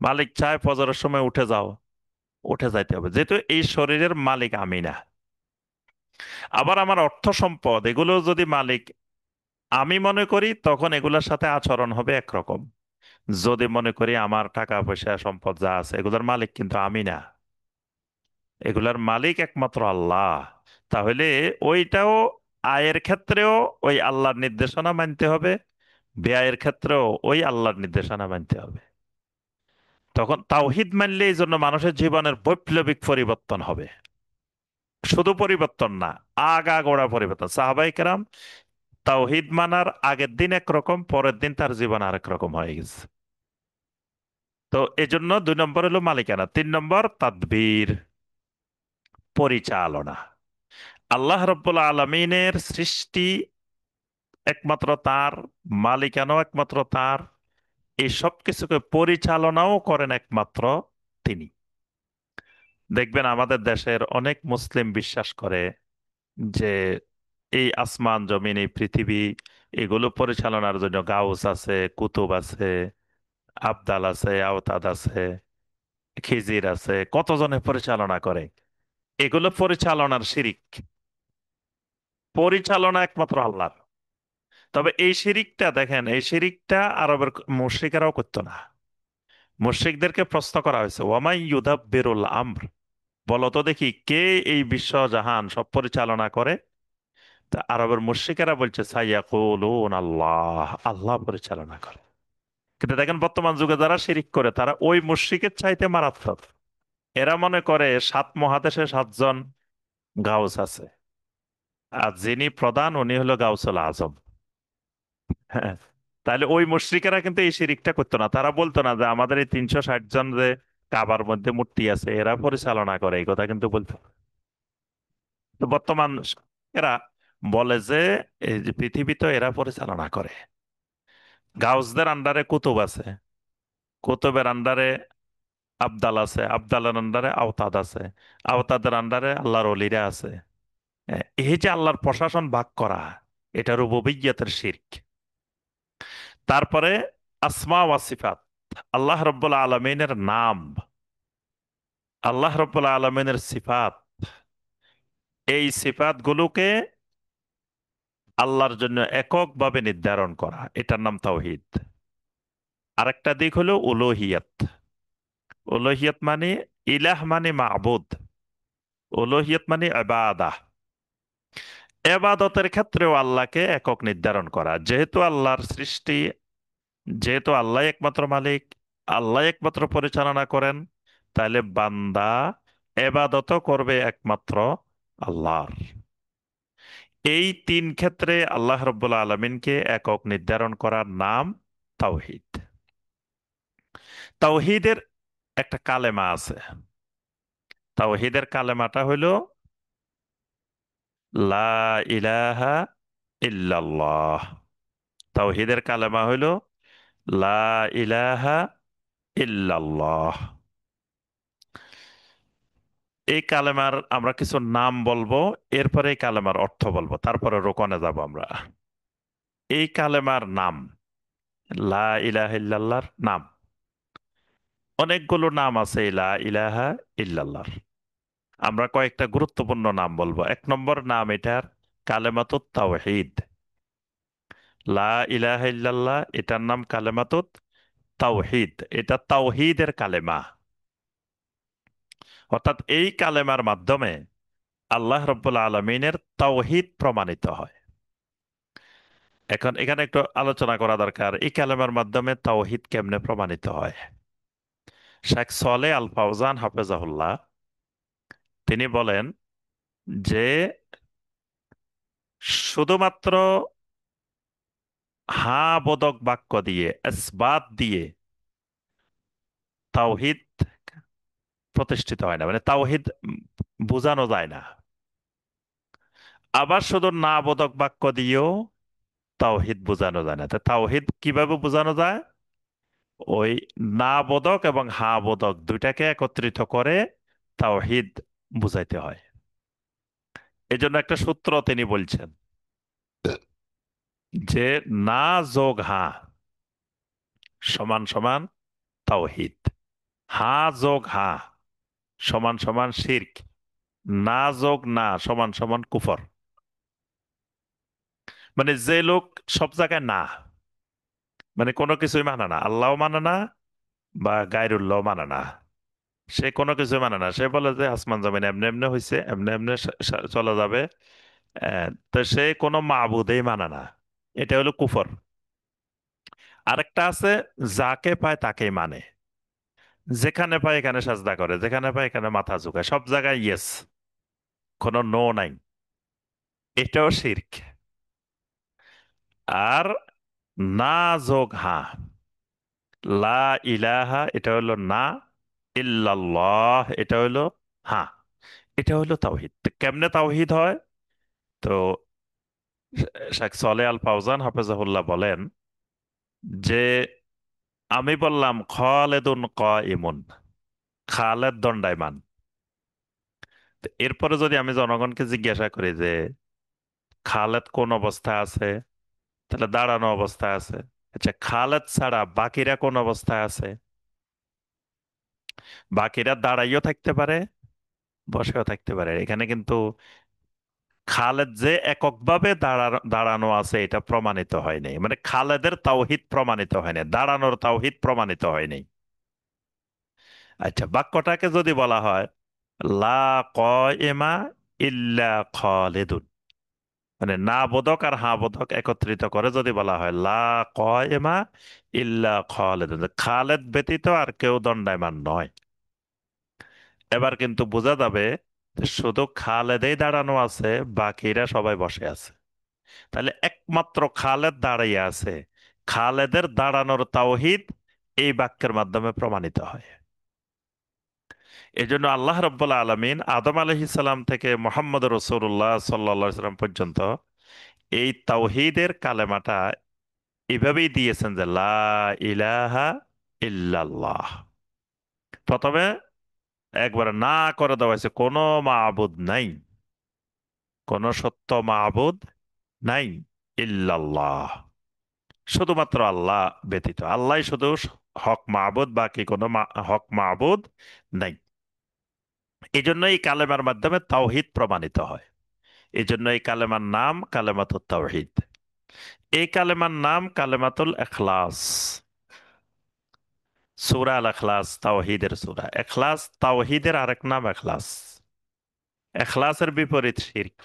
মালিক চায় ফজরের সময় উঠে যাও, উঠে যাইতে হবে, যেহেতু এই শরীরের মালিক আমি না। আবার আমার অর্থ সম্পদ এগুলো যদি মালিক আমি মনে করি, তখন এগুলোর সাথে আচরণ হবে একরকম। যদি মনে করি আমার টাকা পয়সা সম্পদ যা আছে এগুলোর মালিক কিন্তু আমি না, এগুলার মালিক একমাত্র আল্লাহ, তাহলে ওইটাও, আয়ের ক্ষেত্রেও ওই আল্লাহর নির্দেশনা মানতে হবে, ব্যয়ের ক্ষেত্রেও ওই আল্লাহর নির্দেশনা মানতে হবে। তখন তাওহিদ মানলে এই জন্য মানুষের জীবনের বৈপ্লবিক পরিবর্তন হবে। শুধু পরিবর্তন না, আগাগোড়া পরিবর্তন। সাহাবাই কেরাম তাওহিদ মানার আগের দিন একরকম, পরের দিন তার জীবন আরেক রকম হয়ে গেছে। তো এই জন্য 2 নম্বর হলো মালিকানা, 3 নম্বর তাদবীর, পরিচালনা। আল্লাহ রব্বুল আলমিনের সৃষ্টি একমাত্র তার, মালিকানাও একমাত্র তার, এই সব কিছুকে পরিচালনাও করেন একমাত্র তিনি। দেখবেন আমাদের দেশের অনেক মুসলিম বিশ্বাস করে যে এই আসমান জমিন এই পৃথিবী এগুলো পরিচালনার জন্য গাউস আছে, কুতুব আছে, আবদাল আছে, আওতাদ আছে, খিজির আছে, কতজনে পরিচালনা করে। এগুলো পরিচালনার শিরিক, পরিচালনা একমাত্র আল্লাহর। তবে এই শিরিকটা দেখেন, এই শিরিকটা আরবের মুশরিকেরাও করতো না। মুশরিকদেরকে প্রশ্ন করা হয়েছে, ওয়ামাই ইউদাব্বিরুল আমর, বলো তো দেখি কে এই বিশ্ব জাহান সব পরিচালনা করে। তা আরবের মুশরিকেরা বলছে সাইয়াকুলুন আল্লাহ, আল্লাহ পরিচালনা করে। কিন্তু দেখেন বর্তমান যুগে যারা শিরিক করে, তারা ওই মুশরিকের চাইতে মারাত্মক। এরা মনে করে 7 মহাদেশে 7 জন গাউস আছে, আর যিনি প্রধান উনি হলো গাউসুল আজম। হ্যাঁ, তাহলে ওই মুশরিকেরা কিন্তু এই শিরিকটা করতো না, তারা বলতো না যে আমাদের এই 360 জন যে কাবার মধ্যে মূর্তি আছে এরা পরিচালনা করে, এই কথা কিন্তু বলতো না। তো বর্তমান এরা বলে যে এই যে পৃথিবী তো এরা পরিচালনা করে, গাউসদের আন্ডারে কুতুব আছে, কুতুবের আন্ডারে আবদাল আছে, আবদালের আন্ডারে আওতাদ আছে, আওতাদের আন্ডারে আল্লাহর ওলিরা আছে। এই যে আল্লাহর প্রশাসন ভাগ করা, এটা রুবুবিয়্যতের শিরক। তারপরে আসমা ওয়া সিফাত, আল্লাহ রব্বুল আলমিনের নাম, আল্লাহ রব্বুল আলমিনের সিফাত, এই সিফাত গুলোকে আল্লাহর জন্য এককভাবে নির্ধারণ করা, এটার নাম তাওহীদ। আরেকটা দিক হলো উলুহিয়াত। উলুহিয়াত মানে ইলাহ মানে মাবুদ, উলুহিয়াত মানে ইবাদাহ। এবাদতের ক্ষেত্রেও আল্লাহকে একক নির্ধারণ করা, যেহেতু আল্লাহর সৃষ্টি, যেহেতু আল্লাহ একমাত্র মালিক, আল্লাহ একমাত্র পরিচালনা করেন, তাহলে বান্দা এবাদতও করবে একমাত্র আল্লাহর। এই তিন ক্ষেত্রে আল্লাহ রব্বুল আলমিনকে একক নির্ধারণ করার নাম তাওহীদ। তাওহীদের একটা কালেমা আছে, তাওহীদের কালেমাটা হইল লা ইলাহা ইল্লাল্লাহ। তাওহীদের কালেমা হইল লা ইলাহা ইল্লাল্লাহ। এই কালেমার আমরা কিছু নাম বলবো, এরপরে এই কালেমার অর্থ বলবো, তারপরে রোকনে যাব আমরা। এই কালেমার নাম, লা ইলাহা ইল্লাল্লাহর নাম, অনেকগুলো নাম আছে এই লা ইলাহা ইল্লাল্লাহর। আমরা কয়েকটা গুরুত্বপূর্ণ নাম বলবো। এক নম্বর নাম এটার কালেমাতুত তাওহীদ। লা ইলাহা ইল্লাল্লাহ এটার নাম কালেমাতুত তাওহীদ, এটা তাওহীদের কালেমা। অর্থাৎ এই কালেমার মাধ্যমে আল্লাহ রাব্বুল আলামিনের তাওহীদ প্রমাণিত হয়। এখন এখানে একটু আলোচনা করা দরকার, এই কালেমার মাধ্যমে তাওহীদ কেমনে প্রমাণিত হয়। শেখ সলে আল ফাউজান হাফেজাহুল্লাহ তিনি বলেন যে শুধুমাত্র হা বোধক বাক্য দিয়ে, ইসবাত দিয়ে তাওহীদ প্রতিষ্ঠিত হয় না, মানে তাওহীদ বোঝানো যায় না। আবার শুধু না বোধক বাক্য দিয়েও তাওহীদ বোঝানো যায় না। তা তাওহীদ কিভাবে বোঝানো যায়? ওই না বোধক এবং হা বোধক দুইটাকে একত্রিত করে তাওহীদ বুঝাইতে হয়। এই জন্য একটা সূত্র তিনি বলছেন যে না যোগ হা সমান সমান তাওহীদ, হা যোগ হা সমান সমান শিরক, না যোগ না সমান সমান কুফর। মানে যে লোক সব জায়গায় না, মানে কোনো কিছুই মানে না, আল্লাহও মানে না বা গায়রুল্লাহ মানে না, সে কোনো কিছু মানে না, সে বলে যে আসমান জমিন এমনি এমনি হয়েছে, এমনি এমনি চলে যাবে। তো সে কোনো মাবুদেই মানে না, এটা হলো কুফর। আরেকটা আছে যাকে পায় তাকেই মানে, যেখানে পায় এখানে সাজদা করে, যেখানে পায় এখানে মাথা ঝুঁকায়, সব জায়গায় ইয়েস, কোনো নো নাই, এটাও শিরক। আর না যোগ হা, লা ইলাহা এটা হলো না, ইল্লাল্লাহ এটা হলো হা, এটা হলো তাওহীদ। তো কেমনে তাওহীদ হয়? তো শেখ সলে আল ফাউজান হাফেজাহুল্লাহ বলেন যে আমি বললাম খালেদুন কাইমুন, খালেদ দণ্ডায়মান। তো এরপরে যদি আমি জনগণকে জিজ্ঞাসা করি যে খালেদ কোন অবস্থায় আছে, তাহলে দাঁড়ানো অবস্থায় আছে। আচ্ছা, খালেদ ছাড়া বাকিরা কোন অবস্থায় আছে? বাকিরা দাঁড়াইও থাকতে পারে, বসেও থাকতে পারে। এখানে কিন্তু খালেদ যে এককভাবে দাঁড়ানো আছে এটা প্রমাণিত হয়নি, মানে খালেদের তাওহীদ প্রমাণিত হয়নি, দাঁড়ানোর তাওহীদ প্রমাণিত হয়নি। আচ্ছা, বাক্যটাকে যদি বলা হয় লা কায়েমা ইল্লা খালিদুন, মানে না বোধক আর হা বোধক একত্রিত করে যদি বলা হয় লা কায়েমা ইল্লা খালিদুন, খালেদ ব্যতীত আর কেউ দণ্ডায়মান নয়, এবার কিন্তু বোঝা যাবে যে শুধু খালেদেই দাঁড়ানো আছে, বাকিরা সবাই বসে আছে। তাহলে একমাত্র খালেদ দাঁড়িয়ে আছে, খালেদের দাঁড়ানোর তাওহীদ এই বাক্যের মাধ্যমে প্রমাণিত হয়। এই জন্য আল্লাহ রাব্বুল আলামিন আদম আলাইহিস সালাম থেকে মুহাম্মদ রাসূলুল্লাহ সাল্লাল্লাহু আলাইহি সাল্লাম পর্যন্ত এই তাওহীদের কালেমাটা এভাবেই দিয়েছেন যে লা ইলাহা ইল্লাল্লাহ। প্রথমে একবার না করে দেওয়া হয়েছে, কোনো মাবুদ নাই, কোনো সত্য মাবুদ নাই, ইল্লাল্লাহ, শুধুমাত্র আল্লাহ ব্যতীত, আল্লাহ শুধু হক মাবুদ, বাকি কোনো হক মাবুদ নাই। এই জন্য এই কালেমার মাধ্যমে তাওহীদ প্রমাণিত হয়। এই জন্য এই কালেমার নাম কালেমাতুত তাওহীদ। এই কালেমার নাম কালেমাতুল ইখলাস। সূরা আল ইখলাস তাওহীদের সূরা। ইখলাস তাওহীদের আরেক নাম ইখলাস। ইখলাসের বিপরীত শিরক।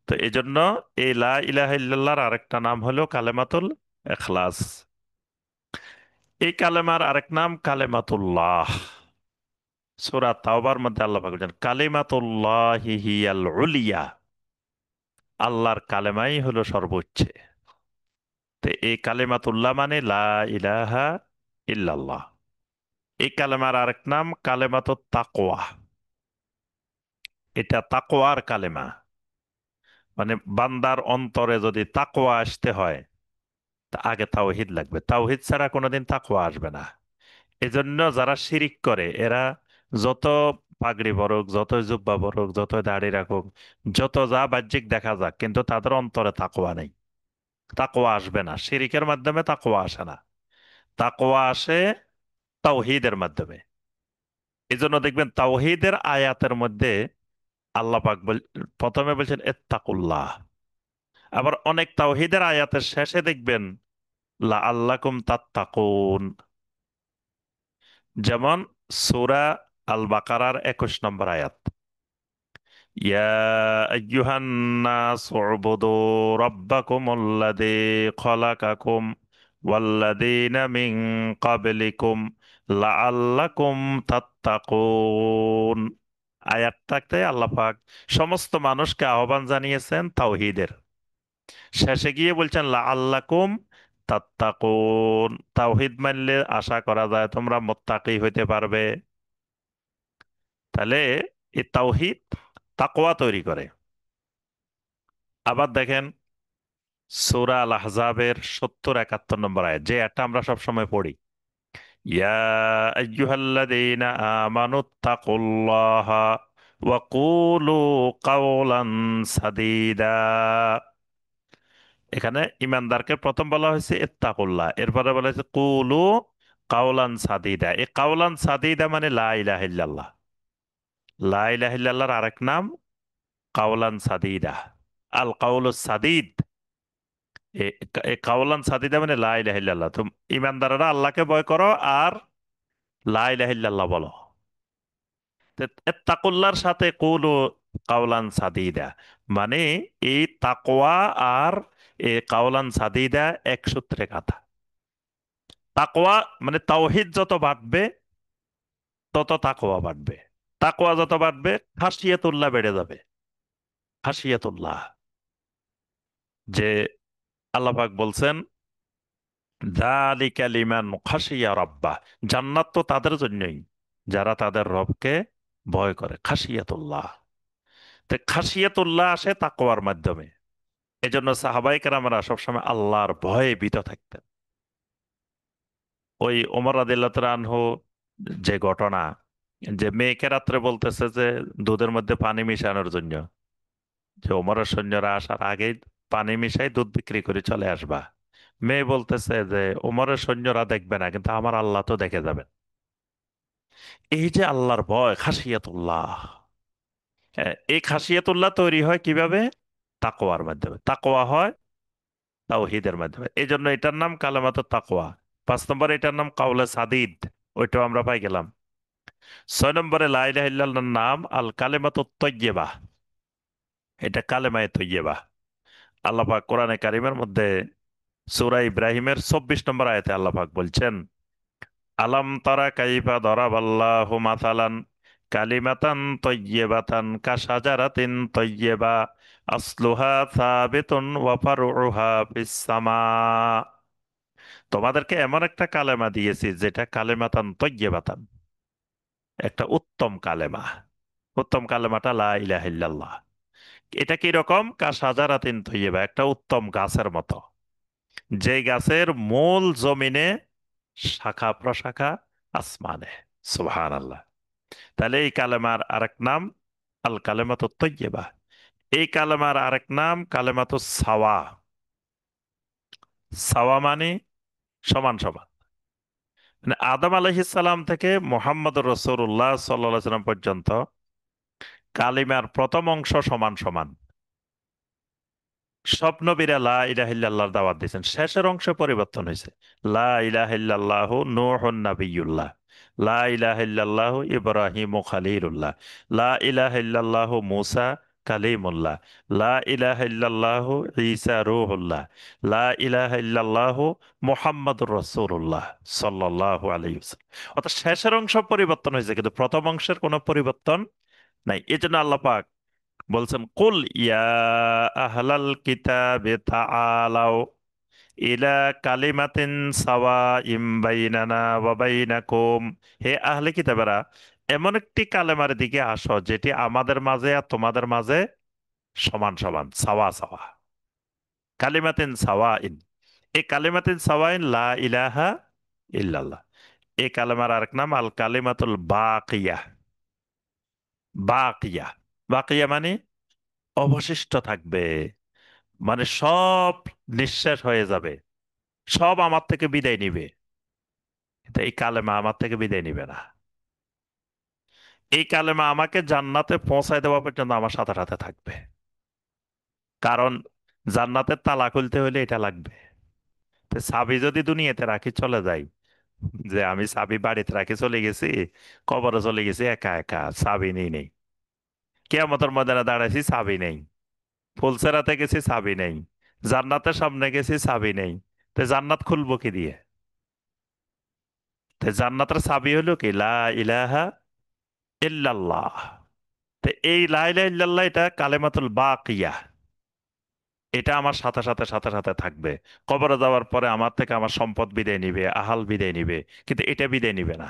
তো এই জন্য এই লা ইলাহা ইল্লাল্লাহর আরেকটা নাম হলো কালেমাতুল ইখলাস। এই কালেমার আরেক নাম কালেমাতুল্লাহ। সূরা তাওবার মধ্যে আল্লাহ পাক বলেন কালিমাতুল্লাহি হিয়াল উলিয়া, আল্লাহর কালেমাই হলো সর্বোচ্চ। তো এই কালেমাতুল্লাহ মানে লা ইলাহা ইল্লাল্লাহ। এই কালেমার আরেক নাম কালেমাতুত তাকওয়া। এটা তাকওয়ার কালেমা। মানে বান্দার অন্তরে যদি তাকওয়া আসতে হয়, তা আগে তাওহীদ লাগবে, তাওহীদ ছাড়া কোনোদিন তাকওয়া আসবে না। এজন্য যারা শিরিক করে এরা যত পাগড়ি পরুক, যত জুব্বা পরুক, যত দাড়ি রাখুক, যত যা বাহ্যিক দেখা যাক, কিন্তু তাদের অন্তরে তাকওয়া নেই। তাকওয়া আসবে না, শিরিকের মাধ্যমে তাকওয়া আসে না। তাকওয়া আসে তাওহীদের মাধ্যমে। এজন্য দেখবেন তাওহীদের আয়াতের মধ্যে আল্লাহ পাক প্রথমে বলছেন ইত্তাকুল্লাহ। আবার অনেক তাওহীদের আয়াতের শেষে দেখবেন লাআল্লাকুম তাত্তাকুন। যেমন সূরা আল বাকারার 21 নম্বর আয়াত, ইয়া আইয়ুহান নাস উবুদু রাব্বাকুমুল্লাযী খলাকাকুম ওয়াল্লাযীনা মিন ক্বাবলিকুম লাআল্লাকুম তাত্তাকুন। আয়াতটাতে আল্লাহ পাক সমস্ত মানুষকে আহ্বান জানিয়েছেন তাওহীদের। শেষে গিয়ে বলছেন লাআল্লাকুম তাত্তাকুন, তাওহীদ মানলে আশা করা যায় তোমরা মুত্তাকি হইতে পারবে। তাহলে এই তাওহীদ তাকওয়া তৈরি করে। আবার দেখেন সূরা আল আহজাবের 70-71 নম্বর আয়াত, যে একটা আমরা সব সময় পড়ি, ইয়া আইয়ুহাল্লাযীনা আমানুত্তাকুল্লাহা ওয়া কুলু কাওলান সাদীদা। এখানে ইমানদারকে প্রথম বলা হয়েছে ইত্তাকুল্লাহ, এরপরে বলা হয়েছে কুলু কাওলান সাদীদা। এই কাওলান সাদীদা মানে লা ইলাহা ইল্লাল্লাহ। লা ইলাহা ইল্লাল্লাহর আরেক নাম কাওলান সাদীদা। আল কাউলুস সাদীদ, এ কাওলান সাদিদা মানে লা ইলাহা ইল্লাল্লাহ। তো ইমানদাররা আল্লাহকে ভয় করো আর লা ইলাহা ইল্লাল্লাহ বলো। তো তাকুল্লার সাথে কুলু কাওলান সাদিদা, মানে এই তাকওয়া আর এ কাওলান সাদিদা এক সূত্রে গাঁথা। তাকওয়া মানে তাওহীদ যত বাড়বে তত তাকওয়া বাড়বে, তাকওয়া যত বাড়বে খাশিয়াতুল্লাহ বেড়ে যাবে। খাশিয়াতুল্লাহ, যে আল্লাহ পাক বলছেন যালিকা লিমান খাশিয়া রাব্বাহ, জান্নাত তো তাদের জন্যই যারা তাদের রবকে ভয় করে। খাশিয়াতুল্লাহ, তো খাশিয়াতুল্লাহ আসে তাকওয়ার মাধ্যমে। এজন্য সাহাবায়ে কেরামরা সবসময় আল্লাহর ভয়ে ভীত থাকতেন। ওই ওমর রাদিয়াল্লাহু তাআলা আনহু যে ঘটনা, যে মেয়েকে রাত্রে বলতেছে যে দুধের মধ্যে পানি মিশানোর জন্য, যে ওমরের সৈন্যরা আসার আগেই পানি মিশাই দুধ বিক্রি করে চলে আসবা। মেয়ে বলতেছে যে ওমরের সৈন্যরা দেখবে না, কিন্তু আমার আল্লাহ তো দেখে যাবেন। এই যে আল্লাহর ভয়, খাশিয়াতুল্লাহ, হ্যাঁ, এই খাশিয়াতুল্লাহ তৈরি হয় কিভাবে? তাকওয়ার মাধ্যমে। তাকওয়া হয় তাওহীদের মাধ্যমে। এই জন্য এটার নাম কালেমাতুত তাকওয়া। 5 নম্বরে এটার নাম কাউলে সাদিদ, ওইটাও আমরা পাই গেলাম। 6 নম্বরে লা ইলাহা ইল্লাল্লাহর নাম আল কালেমাতুত তয়্যিবা। এটা কালেমায়ে তয়্যিবা। আল্লাহ পাক কোরআনে কারিমের মধ্যে সূরা ইব্রাহিমের 24 নম্বর আয়াতে আল্লাহ পাক বলছেন, আলাম তারা কাইফা দরাবাল্লাহু মাসালান কালিমাতান তয়্যিবাতান কাশাজারাতিন তয়্যিবা আসলুহা সাবিতুন ওয়া ফারউহা ফিস সামা। তোমাদেরকে এমন একটা কালেমা দিয়েছি যেটা কালেমাতান তয়্যিবাতান, একটা উত্তম কালেমা। উত্তম কালেমাটা লা ইলাহা ইল্লাল্লাহ। এটা কি রকম? কা শাজারাতিন তয়্যিবা, একটা উত্তম গাছের মতো, যে গাছের মূল জমিনে, শাখা প্রশাখা আসমানে। সুবহানাল্লাহ। তাহলে এই কালেমার আরেক নাম আল কালেমাতু তয়্যিবা। এই কালেমার আরেক নাম কালেমাতু সাওয়া। সাওয়া মানে সমান সমান। মানে আদম আলাইহিস সালাম থেকে মোহাম্মদ রসুল্লাহ সাল্লাল্লাহু আলাইহি সাল্লাম পর্যন্ত কালিমার প্রথম অংশ সমান সমান। সব নবীরা লা ইলাহা ইল্লাল্লাহর দাওয়াত দিয়েছেন, শেষের অংশ পরিবর্তন হয়েছে। লা ইলাহা ইল্লাল্লাহু নূহুন নাবিয়্যুল্লাহ, লা ইলাহা ইল্লাল্লাহু ইব্রাহিমু খলিলুল্লাহ, লা ইলাহা ইল্লাল্লাহু মূসা কালিমুল্লাহ, লা ইলাহা ইল্লাল্লাহু ঈসা রূহুল্লাহ, লা ইলাহা ইল্লাল্লাহু মুহাম্মাদুর রাসূলুল্লাহ সাল্লাল্লাহু আলাইহি ওয়াসাল্লাম। অর্থাৎ শেষের অংশ পরিবর্তন হয়েছে কিন্তু প্রথম অংশের কোনো পরিবর্তন নাই। এজন্য আল্লাহ পাক বলছেন, কুল ইয়া আহলাল কিতাবে তাআলাও ইলা কালিমাতিন সাওয়াইম বাইনানা ওয়া বাইনাকুম। হে আহলে কিতাবেরা, এমন একটি কালেমার দিকে আসো যেটি আমাদের মাঝে আর তোমাদের মাঝে সমান সমান, সাওয়া সাওয়া। কালিমাতিন সাওয়াইন, এই কালিমাতিন সাওয়াইন লা ইলাহা ইল্লাল্লাহ। এই কালেমার আরেক নাম আল কালিমাতুল বাকিয়া। বাকিয়া, বাকিয়া মানে অবশিষ্ট থাকবে, মানে সব নিঃশেষ হয়ে যাবে, সব আমার থেকে বিদায় নিবে, কিন্তু এই কালেমা আমার থেকে বিদায় নিবে না। এই কালেমা আমাকে জান্নাতে পৌঁছায় দেওয়া পর্যন্ত আমার সাথে সাথে থাকবে। কারণ জান্নাতের তালা খুলতে হলে এটা লাগবে। তো চাবি যদি দুনিয়াতে রাখি চলে যাই, যে আমি চাবি বাড়িতে রাখি চলে গেছি, কবরে চলে গেছি একা একা, চাবি নেই। কিয়ামতের ময়দানে দাঁড়াইছি, চাবি নেই। ফুলসেরাতে গেছি, চাবি নেই। জান্নাতের সামনে গেছি, চাবি নেই। তো জান্নাত খুলবো কি দিয়ে? তো জান্নাতের চাবি হলো কি লা ইলাহা ইল্লাল্লাহ। তো এই লা ইলাহা ইল্লাল্লাহ এটা কালেমাতুল বাকিয়া। এটা আমার সাথে সাথে সাথে সাথে থাকবে। কবরে যাওয়ার পরে আমার থেকে আমার সম্পদ বিদায় নিবে, আহাল বিদায় নিবে, কিন্তু এটা বিদায় নিবে না।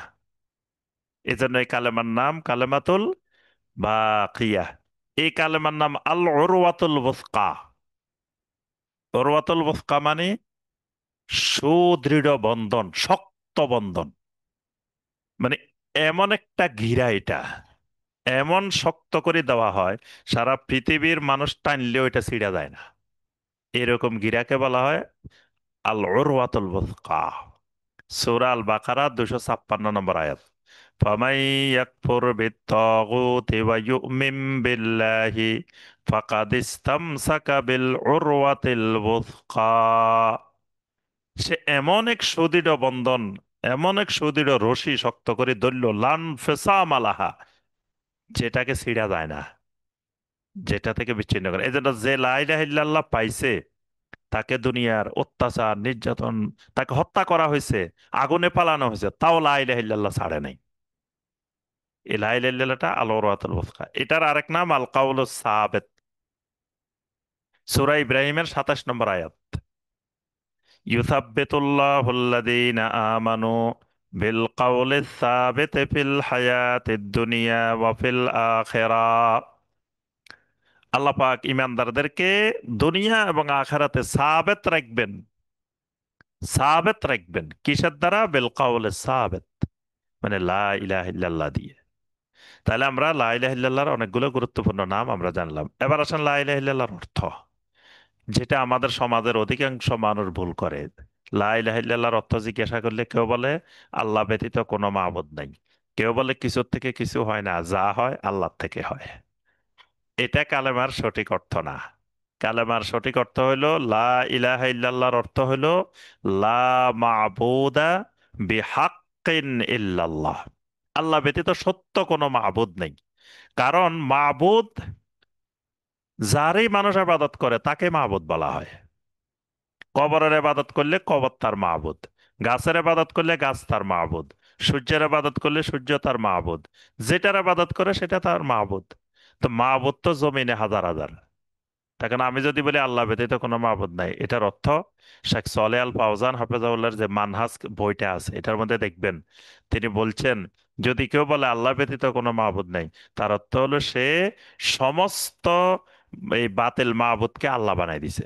এজন্য এই কালেমার নাম কালেমাতুল বাকিয়া। এই কালেমার নাম আল উরওয়াতুল ওয়াসকা। উরওয়াতুল ওয়াসকা মানে সুদৃঢ় বন্ধন, শক্ত বন্ধন। মানে এমন একটা ঘিরা, এটা এমন শক্ত করে দেওয়া হয়, সারা পৃথিবীর মানুষ টানলেও এটা ছিঁড়া যায় না। এরকম গিরাকে বলা হয় আল উরওয়াতুল ওয়াসকা। সূরা আল বাকারা 256 নম্বর আয়াত। ফামান ইয়াকফুর বিত্তাগুতি ওয়া ইউমিন বিল্লাহি ফাকাদ ইসতামসাকা বিল উরওয়াতিল ওয়াসকা। সে এমন এক সুদৃঢ় বন্ধন, এমন এক সুদৃঢ় রশি শক্ত করে ধরল, লান ফিসাম আলাহা, যেটাকে ছিঁড়া যায় না, যেটা থেকে বিচ্ছিন্ন করে। এই জন্য যে লা ইলাহা ইল্লাল্লাহ পাইছে, তাকে দুনিয়ার অত্যাচার নির্যাতন, তাকে হত্যা করা হয়েছে, আগুনে পালানো হয়েছে, তাও লা ইলাহা ইল্লাল্লাহ ছাড়ে নাই। এই লা ইলাহা ইল্লাল্লাহটা আল উরওয়াতুল ওয়াসকা। এটার আরেক নাম আল কাউলুস সাবিত। সূরা ইব্রাহিমের 27 নম্বর আয়াত। ইউসাব্বিতুল্লাহুল্লাযীনা আমানু বিল কাউলিস সাবিত ফিল হায়াতিদ দুনিয়া ওয়া ফিল আখিরাহ। আল্লাহ পাক ইমানদারদেরকে দুনিয়া এবং আখিরাতে সাবেত রাখবেন। সাবেত রাখবেন কিসের দ্বারা? বিল কাউলিস সাবিত, মানে লা ইলাহা ইল্লাল্লাহ দিয়ে। তাহলে আমরা লা ইলাহা ইল্লাল্লাহর অনেকগুলো গুরুত্বপূর্ণ নাম আমরা জানলাম। এবার আসেন লা ইলাহা ইল্লাল্লাহর অর্থ, যেটা আমাদের সমাজের অধিকাংশ মানুষ ভুল করে। লা ইলাহা ইল্লাল্লাহর অর্থ জিজ্ঞাসা করলে কেউ বলে আল্লাহ ব্যতীত কোনো মাবুদ নাই, কেউ বলে কিছুর থেকে কিছু হয় না, যা হয় আল্লাহ থেকে হয়। এটা কালেমার সঠিক অর্থ না। কালেমার সঠিক অর্থ হইলো লা ইলাহা ইল্লাল্লাহর অর্থ হইলো লা মাবুদা বিহাক্কিন ইল্লাল্লাহ। আল্লাহ ব্যতীত সত্য কোনো মাবুদ নেই। কারণ মাবুদ, যারই মানুষ আবাদত করে তাকে মাবুদ বলা হয়। কবরের ইবাদত করলে কবর তার মাবুদ, গাছের ইবাদত করলে গাছ তার মাবুদ, সূর্যের ইবাদত করলে সূর্য তার মাবুদ, যেটার ইবাদত করে সেটা তার মাবুদ। তো মাবুদ তো জমিনে হাজার হাজার। তখন আমি যদি বলি আল্লাহ ব্যতীত কোনো মাবুদ নাই, এটার অর্থ শেখ সালেহ আল ফাওজান হাফেজাউল্লাহর যে মানহাজ বইটা আছে এটার মধ্যে দেখবেন তিনি বলছেন, যদি কেউ বলে আল্লাহ ব্যতীত কোনো মাবুদ নাই, তার অর্থ হলো সে সমস্ত এই বাতিল মাবুদকে আল্লাহ বানাই দিছে।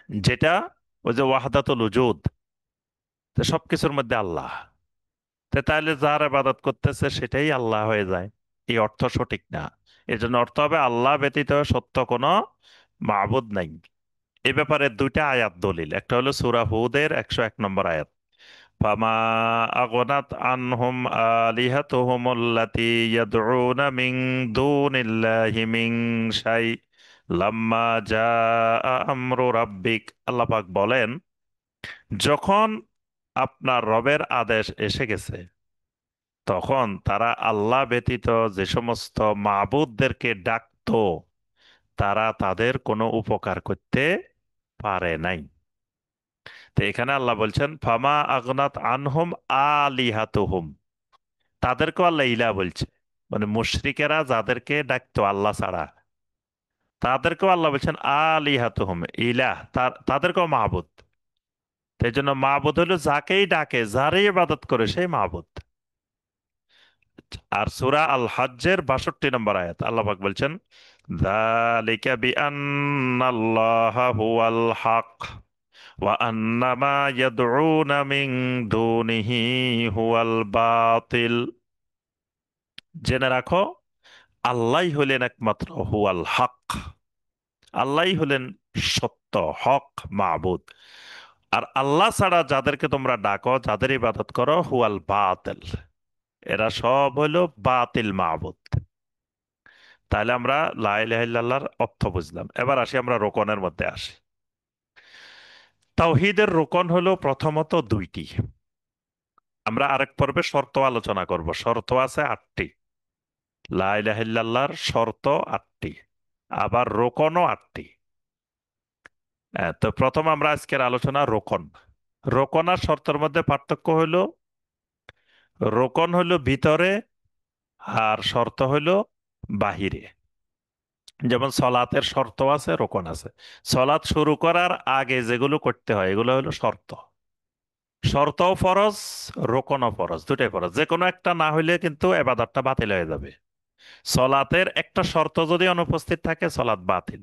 যেটা ওই যে ওয়াহদাতুল উজুদ, তো সবকিছুর মধ্যে আল্লাহ, তো তাহলে যার ইবাদত করতেছে সেটাই আল্লাহ হয়ে যায়। এই অর্থ সঠিক না। এর জন্য অর্থ হবে আল্লাহ ব্যতীত সত্য কোনো মাবুদ নাই। এ ব্যাপারে দুইটা আয়াত দলিল, একটা হলো সূরা হুদের 101 নম্বর আয়াত, ফামা আগনাত আনহুম আলিহাতুহুম আল্লাতী ইয়াদউনা মিন দুনিল্লাহি মিন শাই লাম্মা জাআ আমরু রাব্বিক। আল্লাহ পাক বলেন, যখন আপনার রবের আদেশ এসে গেছে, তখন তারা আল্লাহ ব্যতীত যে সমস্ত মাবুদদেরকে ডাকতো, তারা তাদের কোনো উপকার করতে পারে নাই। তো এখানে আল্লাহ বলছেন ফামা আগনাত আনহুম আলিহাতুহুম, তাদেরকেও আল্লাহ ইলা বলছে, মানে মুশরিকেরা যাদেরকে ডাকতো আল্লাহ ছাড়া, তাদেরকেও আল্লাহ বলছেন আলিহাতুহুম, ইলাহ, তাদেরকেও মাহবুদ। এই জন্য মাহবুদ হলো যাকেই ডাকে, যারই ইবাদত করে সেই মাহবুদ। আর সূরা আল হজ্জের 62 নম্বর আয়াত আল্লাহ পাক বলছেন, যালিকা বিআন্নাল্লাহা হুয়াল হক ওয়া আন্না মা ইয়াদউনা মিন দুনিহি হুয়াল বাতিল। জেনে রাখো, আল্লাহই হলেন একমাত্র হুয়াল হক, আল্লাহই হলেন সত্য, হক মাবুদ। আর আল্লাহ ছাড়া যাদেরকে তোমরা ডাকো, যাদের ইবাদত করো, হুয়াল বাতিল, এরা সব হলো বাতিল মাবুদ। তাহলে আমরা লা ইলাহা ইল্লাল্লাহর অর্থ বুঝলাম। এবার আসি আমরা রোকনের মধ্যে আসি। তাওহীদের রোকন হলো প্রথমত দুইটি। আমরা আরেক পর্বে শর্ত আলোচনা করব। শর্ত আছে 8টি। লা ইলাহা ইল্লাল্লাহর শর্ত 8টি, আবার রোকনও 8টি। তো প্রথম আমরা আজকের আলোচনা রোকন। রোকন আর শর্তের মধ্যে পার্থক্য হলো, রোকন হলো ভিতরে আর শর্ত হলো বাহিরে। যেমন সলাতের শর্ত আছে, রোকন আছে। সলাৎ শুরু করার আগে যেগুলো করতে হয় এগুলো হলো শর্ত। শর্তও ফরজ, রোকনও ফরজ, দুটাই ফরজ। যে কোনো একটা না হইলে কিন্তু এবাদতটা বাতিল হয়ে যাবে। সলাতের একটা শর্ত যদি অনুপস্থিত থাকে সলাৎ বাতিল,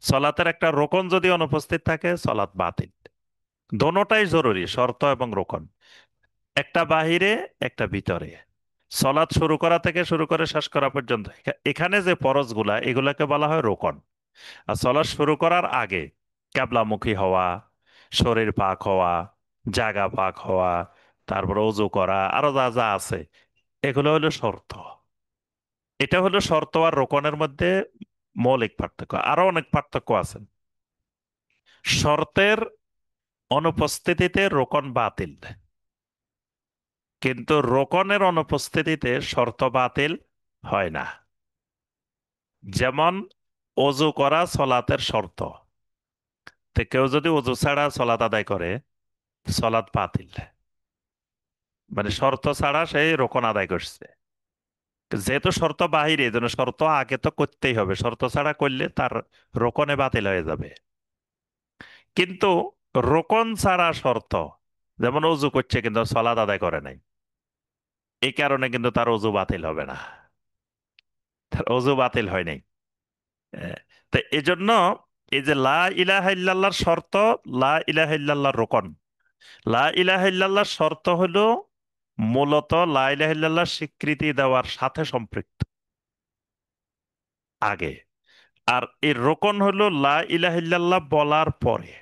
সলাতের একটা রোকন যদি অনুপস্থিত থাকে সলাৎ বাতিল। দোনোটাই জরুরি, শর্ত এবং রোকন। একটা বাহিরে, একটা ভিতরে। সলাৎ শুরু করা থেকে শুরু করে শেষ করা পর্যন্ত এখানে যে ফরজগুলা এগুলাকে বলা হয় রোকন। আর সলাৎ শুরু করার আগে ক্যাবলামুখী হওয়া, শরীর পাক হওয়া, জাগা পাক হওয়া, তারপর ওযু করা, আরো যা যা আছে এগুলো হলো শর্ত। এটা হলো শর্ত আর রোকনের মধ্যে মৌলিক পার্থক্য। আরো অনেক পার্থক্য আছে। শর্তের অনুপস্থিতিতে রোকন বাতিল, কিন্তু রোকনের অনুপস্থিতিতে শর্ত বাতিল হয় না। যেমন অজু করা সলাতের শর্ত, তো কেউ যদি অজু ছাড়া সলাত আদায় করে সলাত বাতিল, মানে শর্ত ছাড়া সেই রোকন আদায় করছে। যেহেতু শর্ত বাহিরে, এই জন্য শর্ত আগে তো করতেই হবে, শর্ত ছাড়া করলে তার রোকনে বাতিল হয়ে যাবে। কিন্তু রোকন ছাড়া শর্ত, যেমন অজু করছে কিন্তু সলাত আদায় করে নাই, এই কারণে কিন্তু তার অজু বাতিল হবে না, তার অজু বাতিল হয় নাই। আহ, তো এই জন্য এই যে লা ইলাহা ইল্লাল্লাহর শর্ত, লা ইলাহা ইল্লাল্লাহর রোকন। লা ইলাহা ইল্লাল্লাহর শর্ত হলো মূলত লা ইলাহা ইল্লাল্লাহর স্বীকৃতি দেওয়ার সাথে সম্পৃক্ত আগে। আর এই রোকন হলো লা ইলাহা ইল্লাল্লাহ বলার পরে।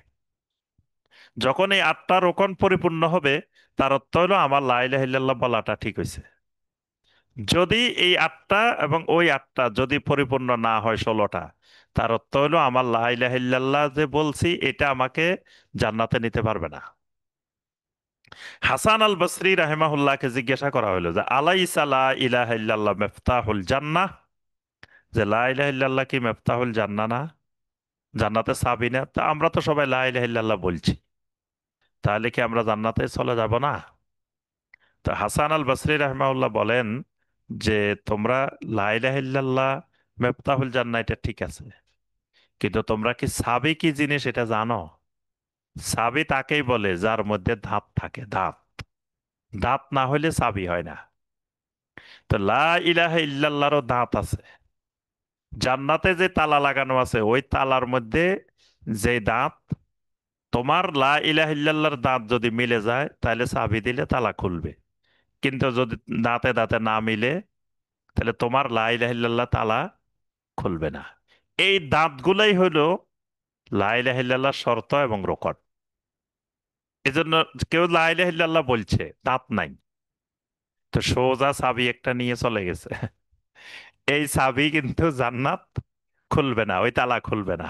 যখন এই 8টা রোকন পরিপূর্ণ হবে, তার অর্থ হলো আমার লা ইলাহা ইল্লাল্লাহ বলাটা ঠিক হয়েছে। যদি এই 8টা এবং ওই 8টা যদি পরিপূর্ণ না হয়, 16টা, তার অর্থ হলো আমার লা ইলাহা ইল্লাল্লাহ যে বলছি এটা আমাকে জান্নাতে নিতে পারবে না। হাসান আল বসরি রাহিমাহুল্লাহকে জিজ্ঞাসা করা হলো যে আলাইসা লা ইলাহা ইল্লাল্লাহ মিফতাহুল জান্নাহ, যে লা ইলাহা ইল্লাল্লাহ কি মিফতাহুল জান্নাহ না, জান্নাতে চাবি না? তা আমরা তো সবাই লা ইলাহা ইল্লাল্লাহ বলছি, তাহলে কি আমরা জান্নাতে চলে যাব না? তো হাসান আল বসরি রাহিমাহুল্লাহ বলেন যে তোমরা লা ইলাহা ইল্লাল্লাহ মিফতাহুল জান্নাহ এটা ঠিক আছে, কিন্তু তোমরা কি সাবি কি জিনিস এটা জানো? সাবি তাকেই বলে যার মধ্যে দাঁত থাকে, দাঁত। দাঁত না হলে সাবি হয় না। তো লা ইলাহা ইল্লাল্লাহরও দাঁত আছে। জান্নাতে যে তালা লাগানো আছে ওই তালার মধ্যে যে দাঁত, তোমার লা ইলাহা ইল্লাল্লাহর দাঁত যদি মিলে যায় তাহলে চাবি দিলে তালা খুলবে। কিন্তু যদি দাঁতে দাঁতে না মিলে, তাহলে তোমার লা ইলাহা ইল্লাল্লাহ তালা খুলবে না। এই দাঁতগুলাই হলো লা ইলাহা ইল্লাল্লাহর শর্ত এবং রোকন। এই জন্য কেউ লা ইলাহা ইল্লাল্লাহ বলছে, দাঁত নাই, তো সোজা চাবি একটা নিয়ে চলে গেছে। এই চাবি কিন্তু জান্নাত খুলবে না, ওই তালা খুলবে না।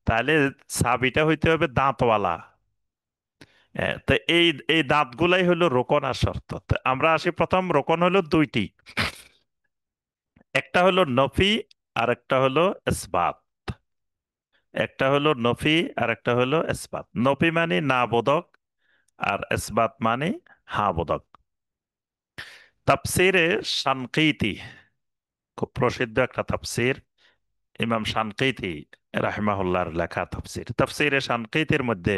তাহলে চাবিটা হইতে হবে দাঁতওয়ালা। তো এই এই দাঁতগুলাই হলো রোকন আর শর্ত। তো আমরা আসি, প্রথম রোকন হলো দুইটি, একটা হলো নফি আর একটা হলো ইসবাত। একটা হলো নফি আর একটা হলো ইসবাত। নফি মানে না বোধক, আর ইসবাত মানে হা বোধক। তাফসিরে শানকিতি, খুব প্রসিদ্ধ একটা তাফসির, ইমাম শানকিতি রাহিমাহুল্লাহর লেখা তাফসির। তাফসিরে শানকিতির মধ্যে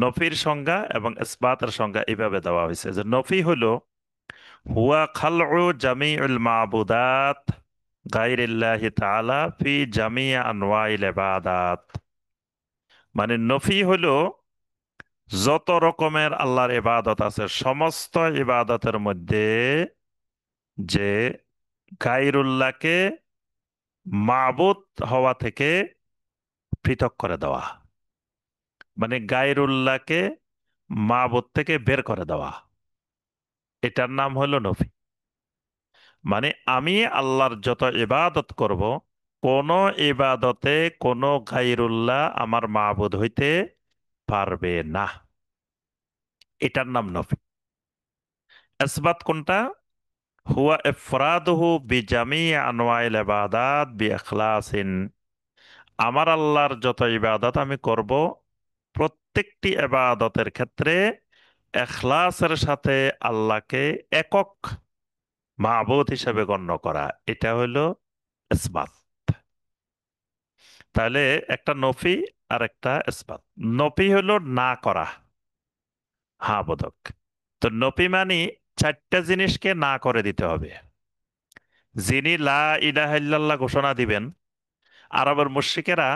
নফির সংজ্ঞা এবং ইসবাতের সংজ্ঞা এইভাবে দেওয়া হয়েছে যে নফি হলো হুয়া খালউ জামিউল মাবুদাত গায়রিল্লাহি তাআলা ফি জামি আনওয়াইল ইবাদাত। মানে নফি হলো যত রকমের আল্লাহর ইবাদত আছে সমস্ত ইবাদতের মধ্যে যে গায়রুল্লাহকে মাবুদ হওয়া থেকে পৃথক করে দেওয়া, মানে গায়রুল্লাহকে মাবুদ থেকে বের করে দেওয়া, এটার নাম হলো নফি। মানে আমি আল্লাহর যত ইবাদত করব, কোন ইবাদতে কোন গায়রুল্লাহ আমার মাবুদ হইতে পারবে না, এটার নাম নফি। ইসবাত কোনটা? হুয়া ইফরাদুহু বিজামি আনওয়াইল ইবাদাত বিইখলাসিন। আমার আল্লাহর যত ইবাদত আমি করব, প্রত্যেকটি ইবাদতের ক্ষেত্রে এখলাসের সাথে আল্লাহকে একক মাবুদ হিসেবে গণ্য করা, এটা হলো ইসবাত। তাহলে একটা নফি আর একটা ইসবাত। নফি হলো না করা, হ্যাঁ বোধক। তো নফি মানে চারটা জিনিসকে না করে দিতে হবে। যিনি লা ইলাহা ইল্লাল্লাহ ঘোষণা দিবেন, আরবের মুশরিকেরা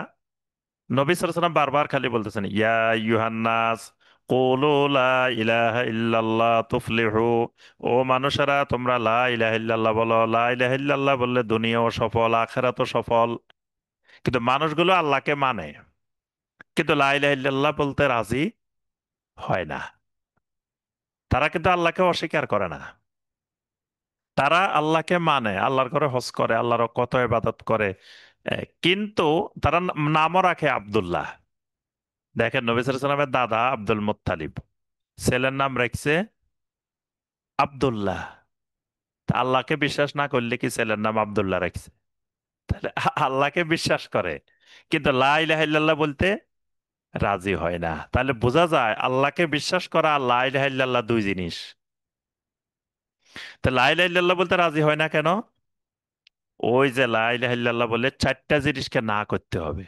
নবী সাল্লাল্লাহু আলাইহি ওয়াসাল্লাম বারবার খালি বলতেছেন ইয়া ইউহান্নাস কুলু লা ইলাহা ইল্লাল্লাহ তুফলিহু। ও মানুষেরা তোমরা লা ইলাহা ইল্লাল্লাহ বলো, লা ইলাহা ইল্লাল্লাহ বললে দুনিয়াও সফল আখিরাতও সফল। কিন্তু মানুষগুলো আল্লাহকে মানে, কিন্তু লা ইলাহা ইল্লাল্লাহ বলতে রাজি হয় না। তারা কিন্তু আল্লাহকে অস্বীকার করে না। তারা আল্লাহকে মানে, আল্লাহর ঘরে হজ করে, আল্লাহর কত ইবাদত করে। কিন্তু তারা নামও রাখে আব্দুল্লাহ। দেখেন নবী সাল্লাল্লাহু আলাইহি ওয়াসাল্লামের দাদা আব্দুল মুত্তালিব, ছেলের নাম রাখছে আব্দুল্লাহ। তা আল্লাহকে বিশ্বাস না করলে কি ছেলের নাম আব্দুল্লাহ রাখছে? তাহলে আল্লাহকে বিশ্বাস করে কিন্তু লা ইলাহা ইল্লাল্লাহ বলতে রাজি হয় না। তাহলে বোঝা যায় আল্লাহকে বিশ্বাস করা আর লা ইলাহা ইল্লাল্লাহ দুই জিনিস। তো লা ইলাহা ইল্লাল্লাহ বলতে রাজি হয় না কেন? ওই যে লা ইলাহা ইল্লাল্লাহ বলে চারটা জিনিসকে না করতে হবে।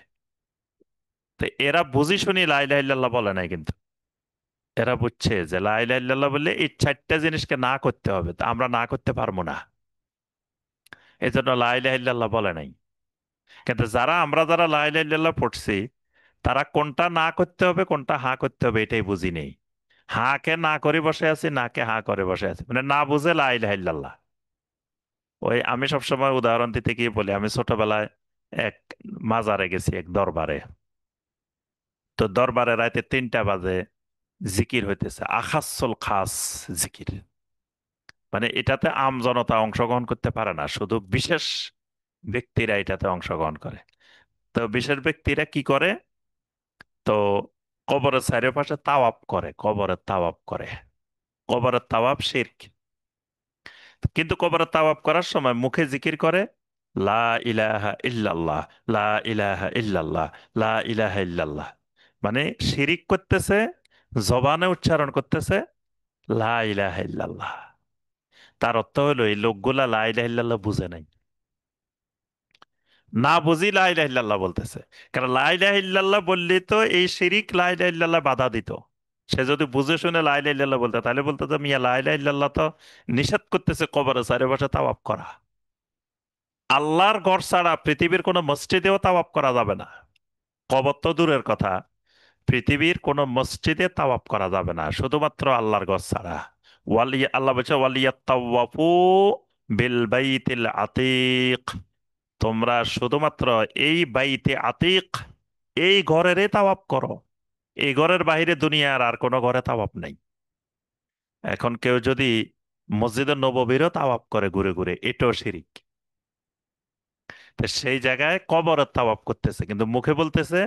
তো এরা বুঝি শুনি লা ইলাহা ইল্লাল্লাহ বলে নাই কিন্তু। এরা বুঝছে যে লা ইলাহা ইল্লাল্লাহ বললে এই চারটা জিনিসকে না করতে হবে, তা আমরা না করতে পারবো না, এই জন্য লা ইলাহা ইল্লাল্লাহ বলে নাই। কিন্তু যারা লা ইলাহা ইল্লাল্লাহ পড়ছি, তারা কোনটা না করতে হবে কোনটা হা করতে হবে এটাই বুঝি নেই। হা কে না করে বসে আছি, না কে হা করে বসে আছি, মানে না বুঝে লা ইলাহা ইল্লাল্লাহ। ওই আমি সবসময় উদাহরণ দিতে গিয়ে বলি, আমি ছোটবেলায় এক মাজারে গেছি, এক দরবারে। তো দরবারে রাতে 3টা বাজে জিকির হইতেছে, আখাসুল খাস জিকির। মানে এটাতে আম জনতা অংশগ্রহণ করতে পারে না, শুধু বিশেষ ব্যক্তিরা এটাতে অংশগ্রহণ করে। তো বিশেষ ব্যক্তিরা কি করে? তো কবরের চারিপাশে তাওয়াফ করে, কবরের তাওয়াফ করে। কবরের তাওয়াফ শিরক। কিন্তু কবরের তাওয়াফ করার সময় মুখে জিকির করে লা ইলাহা ইল্লাল্লাহ, লা ইলাহা ইল্লাল্লাহ, লা ইলাহা ইল্লাল্লাহ। মানে শিরিক করতেছে, জবানে উচ্চারণ করতেছে লা ইলাহা ইল্লাল্লাহ। তার অর্থ হলো এই লোকগুলা লা ইলাহা ইল্লাল্লাহ বুঝে নাই। না বুঝি লা ইলাহা ইল্লাল্লাহ বলতেছে। কারণ লা ইলাহা ইল্লাল্লাহ বললে তো এই শিরিক লা ইলাহা ইল্লাল্লাহ বাধা দিত। সে যদি বুঝে শুনে লা ইলাহা ইল্লাল্লাহ বলতো, তাহলে বলতো যে মিয়া লা ইলাহা ইল্লাল্লাহ তো নিষেধ করতেছে কবরের চারপাশে তাওয়াফ করা। আল্লাহর ঘর ছাড়া পৃথিবীর কোনো মসজিদেও তাওয়াফ করা যাবে না। কবর তো দূরের কথা, পৃথিবীর কোনো মসজিদে তাওয়াফ করা যাবে না, শুধুমাত্র আল্লাহর ঘর ছাড়া। আল্লাহ বলছে ওয়ালিয়াত্তাওয়াফু বিল বাইতিল আতিক, তোমরা শুধুমাত্র এই বাইতে আতিক, এই ঘরেরই তাওয়াফ করো। এই ঘরের বাইরে দুনিয়ার আর কোনো ঘরে তাওয়াফ নাই। এখন কেউ যদি মসজিদে নববীরও তাওয়াফ করে ঘুরে ঘুরে, এটাও শিরিক। তো সেই জায়গায় কবরের তাওয়াফ করতেছে, কিন্তু মুখে বলতেছে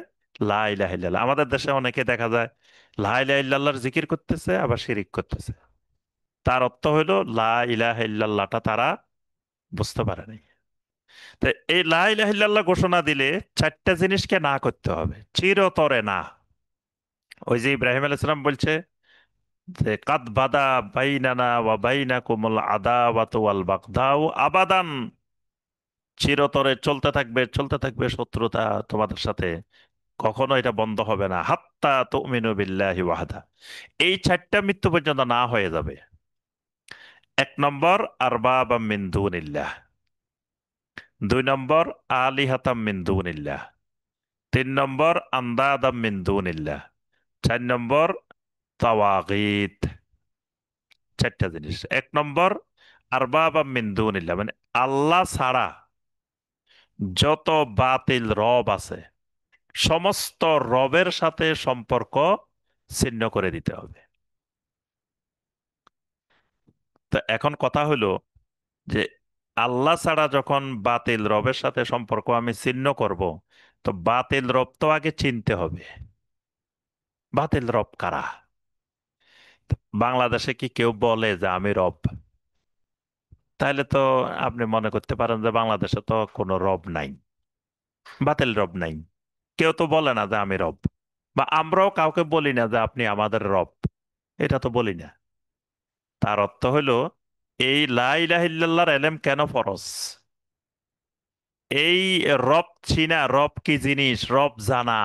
লা ইলাহা ইল্লাল্লাহ। আমাদের দেশে অনেকে দেখা যায় লা ইলাহা ইল্লাল্লাহর জিকির করতেছে আবার শিরিক করতেছে। তার অর্থ হইলো লা ইলাহা ইল্লাল্লাহটা তারা বুঝতে পারে নাই। তো এই লা ইলাহা ইল্লাল্লাহ ঘোষণা দিলে চারটা জিনিসকে না করতে হবে, চিরতরে না। ওই যে ইব্রাহিম আলাইহিস সালাম বলছে যে কাদ বাদা বাইনানা ওয়া বাইনাকুমুল আদাওয়াতু ওয়াল বাগদাউ আবাদান, চিরতরে চলতে থাকবে চলতে থাকবে শত্রুতা তোমাদের সাথে, কখনো এটা বন্ধ হবে না, হাত্তা তুমিনু বিল্লাহি ওয়াহদা। এই চারটা মৃত্যু পর্যন্ত না হয়ে যাবে। এক নম্বর আরবাবাম মিন দুনিল্লাহ, দুই নম্বর আলিহাতাম মিন দুনিল্লাহ, তিন নম্বর আন্দাদাম মিন দুনিল্লাহ, চার নম্বর তাওয়াগীত। চারটা জিনিস। এক নম্বর আরবাবাম মিন দুনিল্লাহ, মানে আল্লাহ ছাড়া যত বাতিল রব আছে সমস্ত রবের সাথে সম্পর্ক ছিন্ন করে দিতে হবে। তো এখন কথা হলো যে আল্লাহ ছাড়া যখন বাতিল রবের সাথে সম্পর্ক আমি ছিন্ন করব, তো বাতিল রব তো আগে চিনতে হবে। বাতিল রব কারা? বাংলাদেশে কি কেউ বলে যে আমি রব? তাহলে তো আপনি মনে করতে পারেন যে বাংলাদেশে তো কোনো রব নাই, বাতিল রব নাই। কেউ তো বলে না যে আমি রব, বা আমরাও কাউকে বলি না যে আপনি আমাদের রব, এটা তো বলি না। তার অর্থ হলো এই লা ইলাহা ইল্লাল্লাহর এলেম কেন ফরজ? এই রব চিনা, রব কি জিনিস, রব জানা,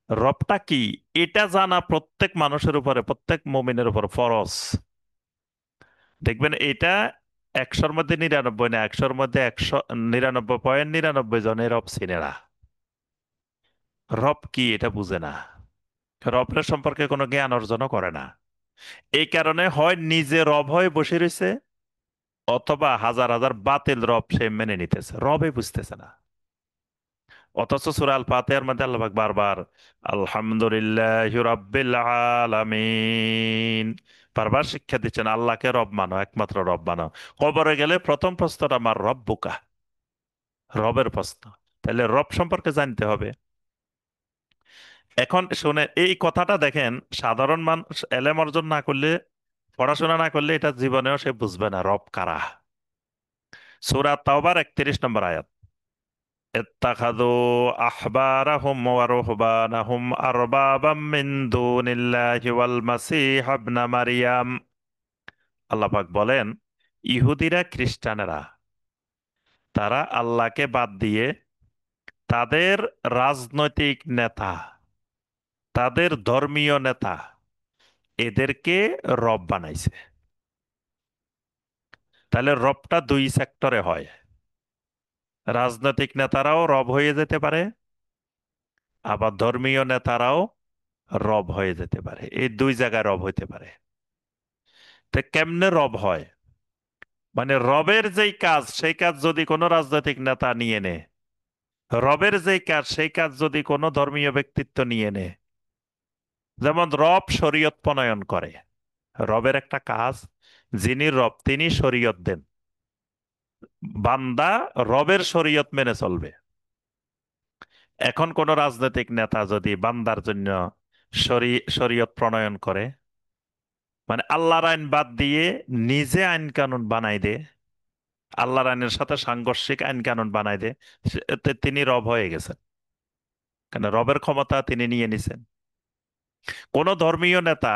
রবটা কি, এটা জানা প্রত্যেক মানুষের উপরে, প্রত্যেক মুমিনের উপর ফরজ। দেখবেন এটা 100-র মধ্যে 99 না, 100-র মধ্যে 199.99 জনের রব চিনে না। রব কি এটা বুঝে না, রবের সম্পর্কে কোনো জ্ঞান অর্জনও করে না। এই কারণে হয় নিজে রব হয়ে বসে রয়েছে, অথবা হাজার হাজার বাতিল রব সে মেনে নিতেছে, রবে বুঝতেছে না। অথচ সূরা আল ফাতিহার মধ্যে আল্লাহ পাক বারবার আলহামদুলিল্লাহি রাব্বিল আলামিন বারবার শিক্ষা দিচ্ছেন আল্লাহকে রব মানো, একমাত্র রব মানো। কবরে গেলে প্রথম প্রশ্নটা আমার রব্বুকা, রবের প্রশ্ন। তাহলে রব সম্পর্কে জানতে হবে। এখন শুনে এই কথাটা দেখেন, সাধারণ মানুষ এলেম অর্জন না করলে, পড়াশোনা না করলে এটা জীবনেও সে বুঝবে না রব কারা। সূরা তাওবার 31 নম্বর আয়াত, ইত্তাখাযু আহবারাহুম ওয়া রুহবানাহুম আরবাবাম মিন দুনিল্লাহি ওয়াল মাসীহ ইবনে মারইয়াম। আল্লাহ পাক বলেন, ইহুদিরা খ্রিস্টানেরা তারা আল্লাহকে বাদ দিয়ে তাদের রাজনৈতিক নেতা, তাদের ধর্মীয় নেতা, এদেরকে রব বানাইছে। তাহলে রবটা দুই সেক্টরে হয়, রাজনৈতিক নেতারাও রব হয়ে যেতে পারে, আবার ধর্মীয় নেতারাও রব হয়ে যেতে পারে, এই দুই জায়গায় রব হইতে পারে। তো কেমনে রব হয়? মানে রবের যেই কাজ সেই কাজ যদি কোনো রাজনৈতিক নেতা নিয়ে নেয়, রবের যেই কাজ সেই কাজ যদি কোনো ধর্মীয় ব্যক্তিত্ব নিয়ে নেয়, যেমন রব শরীয়ত প্রণয়ন করে, রবের একটা কাজ, যিনি রব তিনি শরীয়ত দেন, বান্দা রবের শরীয়ত মেনে চলবে। এখন কোন রাজনৈতিক নেতা যদি বান্দার জন্য শরীয়ত প্রণয়ন করে, মানে আল্লাহর আইন বাদ দিয়ে নিজে আইন কানুন বানাই দে, আল্লাহর আইনের সাথে সাংঘর্ষিক আইন কানুন বানাই দে, এতে তিনি রব হয়ে গেছেন, কেন রবের ক্ষমতা তিনি নিয়ে নিছেন। কোন ধর্মীয় নেতা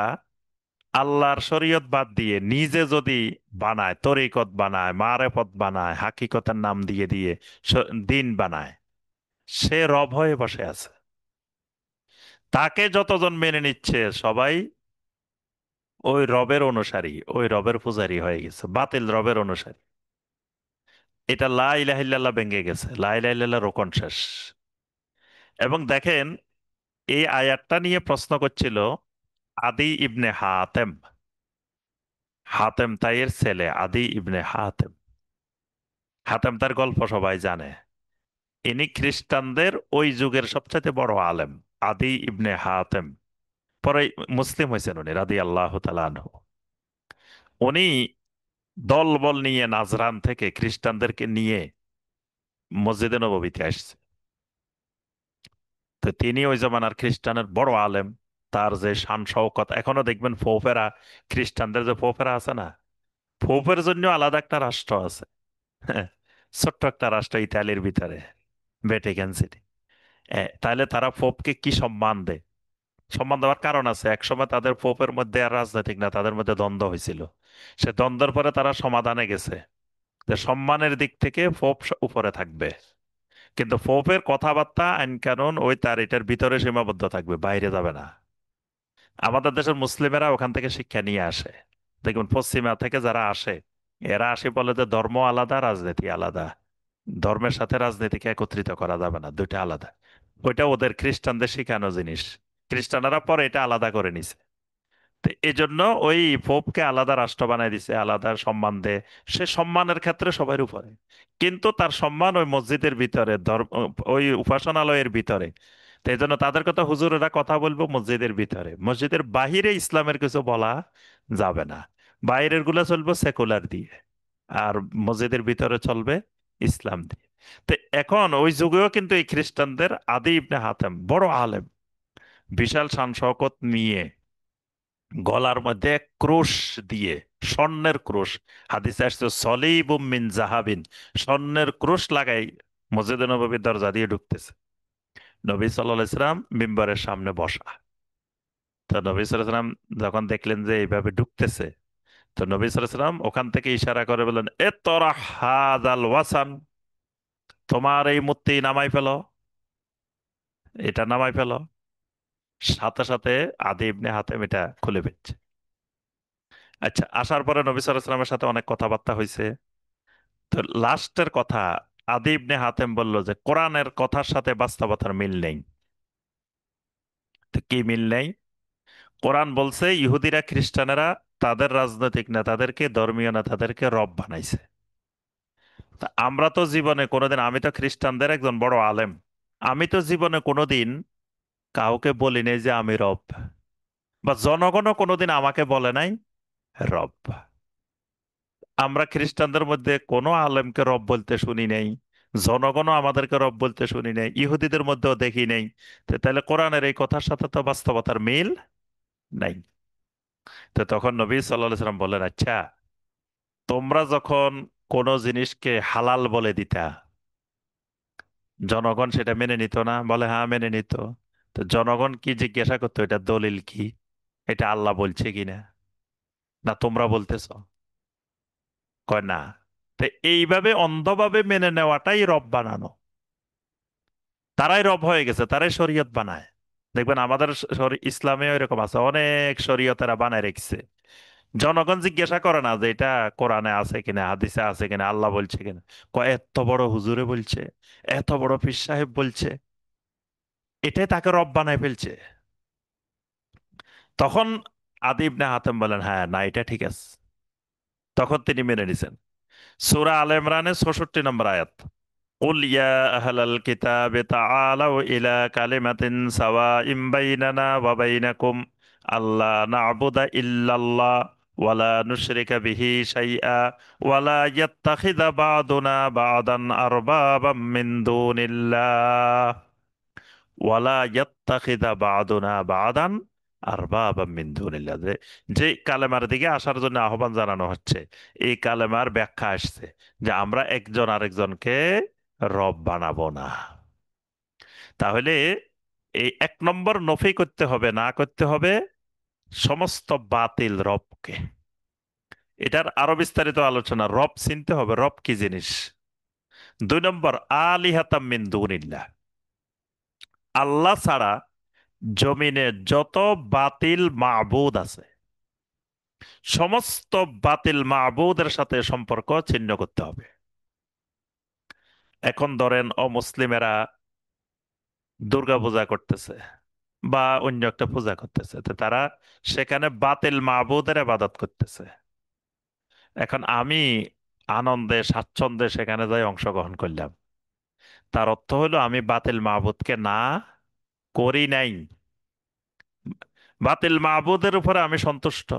আল্লাহর শরীয়ত বাদ দিয়ে নিজে যদি বানায়, তরিকত বানায়, মারেফত বানায়, হাকিকতের নাম দিয়ে দিয়ে দিন বানায়, সে রব হয়ে বসে আছে। তাকে যতজন মেনে নিচ্ছে সবাই ওই রবের অনুসারী, ওই রবের পূজারী হয়ে গেছে, বাতিল রবের অনুসারী। এটা লা ইলাহা ইল্লাল্লাহ ভেঙে গেছে, লা ইলাহা ইল্লাল্লাহ রোকন শেষ। এবং দেখেন, এই আয়াতটা নিয়ে প্রশ্ন করছিল আদি ইবনে হাতেম। হাতেম তাইয়ের ছেলে আদি ইবনে হাতেম। হাতেম তার গল্প সবাই জানে। ইনি খ্রিস্টানদের ওই যুগের সবচেয়ে বড় আলেম, আদি ইবনে হাতেম। পরে মুসলিম হয়েছেন উনি, রাদি আল্লাহ তাআলা আনহু। উনি দলবল নিয়ে নাজরান থেকে খ্রিস্টানদেরকে নিয়ে মসজিদে নববীতে আসছে। তো তিনি ওই জমানার খ্রিস্টানের বড় আলেম। তার যে শান শওকত, এখনো দেখবেন পোপেরা, খ্রিস্টানদের যে পোপেরা আছে না, পোপের জন্য আলাদা একটা রাষ্ট্র আছে। হ্যাঁ, ছোট্ট একটা রাষ্ট্র ইতালির ভিতরে, ভ্যাটিকান সিটি। তাহলে তারা পোপকে কি সম্মান দেয়? সম্মান দেওয়ার কারণ আছে। একসময় তাদের পোপের মধ্যে আর রাজনৈতিক না, তাদের মধ্যে দ্বন্দ্ব হয়েছিল। সে দ্বন্দ্বের পরে তারা সমাধানে গেছে যে সম্মানের দিক থেকে পোপ উপরে থাকবে, কিন্তু পোপের কথাবার্তা, আইন কানুন ওই তার এটার ভিতরে সীমাবদ্ধ থাকবে, বাইরে যাবে না। আমাদের দেশের মুসলিমেরা ওখান থেকে শিক্ষা নিয়ে আসে। দেখুন, পশ্চিমা থেকে যারা আসে, এরা আসে বলে যে ধর্ম আলাদা, রাজনীতি আলাদা। ধর্মের সাথে রাজনীতিকে একত্রিত করা যাবে না, দুইটা আলাদা। ওইটা ওদের খ্রিস্টানদের শিখানো জিনিস। খ্রিস্টানরা পরে এটা আলাদা করে নিছে। তো এই জন্য ওই পোপকে আলাদা রাষ্ট্র বানাই দিছে, আলাদা সম্মান দেয়। সে সম্মানের ক্ষেত্রে সবার উপরে, কিন্তু তার সম্মান ওই মসজিদের ভিতরে, ধর্ম, ওই উপাসনালয়ের ভিতরে। তো এই জন্য তাদের কথা হুজুরেরা কথা বলবো মসজিদের ভিতরে, মসজিদের বাহিরে ইসলামের কিছু বলা যাবে না। বাইরের গুলো চলবে সেকুলার দিয়ে, আর মসজিদের ভিতরে চলবে ইসলাম দিয়ে। তো এখন ওই যুগেও কিন্তু এই খ্রিস্টানদের আদি ইবনে হাতেম বড় আলেম, বিশাল শান শওকত নিয়ে, গলার মধ্যে ক্রুশ দিয়ে, স্বর্ণের ক্রুশ, হাদিসে আসছে সলিবুম মিন জাহাবিন, স্বর্ণের ক্রুশ লাগাই মসজিদে নববীর দরজা দিয়ে ঢুকতেছে। নবী সাল্লাল্লাহু আলাইহি সাল্লাম মিম্বরের সামনে বসা। তো নবী সাল্লাল্লাহু আলাইহি সাল্লাম যখন দেখলেন যে এইভাবে ঢুকতেছে, তো নবী সাল্লাল্লাহু আলাইহি সাল্লাম ওখান থেকে ইশারা করে বললেন, এ তোরা হাদাল ওয়াসান, তোমার এই মূর্তি নামাই ফেলো, এটা নামাই ফেলো। সাথে সাথে আদি ইবনে হাতেম এটা খুলে ফেলছে। আচ্ছা, আসার পরে নবী সাল্লাল্লাহু আলাইহি সাল্লামের সাথে অনেক কথাবার্তা হয়েছে। তো লাস্টের কথা, আদি ইবনে হাতেম বলল যে কোরআনের কথার সাথে বাস্তবতার মিল নেই। তো কি মিল নেই? কোরআন বলছে ইহুদিরা খ্রিস্টানেরা তাদের রাজনৈতিক নেতাদেরকে, ধর্মীয় নেতাদেরকে রব বানাইছে। তা আমরা তো জীবনে কোনোদিন, আমি তো খ্রিস্টানদের একজন বড় আলেম, আমি তো জীবনে কোনোদিন কাউকে বলি নাই যে আমি রব, বা জনগণও কোনোদিন আমাকে বলে নাই রব। আমরা খ্রিস্টানদের মধ্যে কোনো আলেমকে রব বলতে শুনি নাই, জনগণও আমাদেরকে রব বলতে শুনি নাই, ইহুদিদের মধ্যেও দেখি নাই। তো তাহলে কোরআনের এই কথার সাথে তো বাস্তবতার মিল নাই। তো তখন নবী সাল্লাল্লাহু আলাইহি সাল্লাম বলেন, আচ্ছা, তোমরা যখন কোনো জিনিসকে হালাল বলে দিতা, জনগণ সেটা মেনে নিত না? বলে হ্যাঁ, মেনে নিত। তো জনগণ কি জিজ্ঞাসা করতো, এটা দলিল কি, এটা আল্লাহ বলছে কিনা, না তোমরা বলতেছো? কয় না। তো এইভাবে অন্ধভাবে মেনে নেওয়াটাই রব বানানো। তারাই রব হয়ে গেছে, তারাই শরীয়ত বানায়। দেখবেন আমাদের ইসলামে এরকম আছে, অনেক শরীয়ত এরা বানায় রেখেছে। জনগণ জিজ্ঞাসা করে না যে এটা কোরআনে আছে কিনা, হাদিসে আছে কিনা, আল্লাহ বলছে কিনা। কয় এত বড় হুজুরে বলছে, এত বড় পীর সাহেব বলছে, এটাই তাকে রব বানায় ফেলছে। তখন আদি ইবনে হাতেম বলেন, হ্যাঁ, না, এটা ঠিক আছে। তখন তিনি মেনে নিছেন। সূরা আলে ইমরানের 66 নম্বর আয়াত, قل يا أهل الكتاب تعالوا إلى كلمة سواء بيننا وبينكم ألا نعبد إلا الله ولا نشرك به شيئا ولا يتخذ بعضنا بعضا أربابا من دون الله ওয়ালা ইয়াত্তাখিযা বা'দুনা বা'দান আরবাবাম মিন দুনিল্লাহ। যে যে কালেমার দিকে আসার জন্য আহ্বান জানানো হচ্ছে, এই কালেমার ব্যাখ্যা আসছে যে আমরা একজন আরেকজনকে রব বানাবো না। তাহলে এই এক নম্বর নফি করতে হবে, না করতে হবে সমস্ত বাতিল রবকে। এটার আরো বিস্তারিত আলোচনা, রব চিনতে হবে, রব কি জিনিস। 2 নম্বর, আলিহাতাম মিন দুনিল্লাহ, আল্লাহ ছাড়া জমিনে যত বাতিল মাবুদ আছে, সমস্ত বাতিল মাবুদের সাথে সম্পর্ক ছিন্ন করতে হবে। এখন ধরেন অমুসলিমেরা দুর্গা পূজা করতেছে বা অন্য একটা পূজা করতেছে, তো তারা সেখানে বাতিল মাবুদের ইবাদত করতেছে। এখন আমি আনন্দে স্বাচ্ছন্দ্যে সেখানে যাই অংশগ্রহণ করলাম, তার অর্থ হলো আমি বাতিল মাবুদকে না করি নাই, বাতিল মাবুদের উপরে আমি সন্তুষ্ট।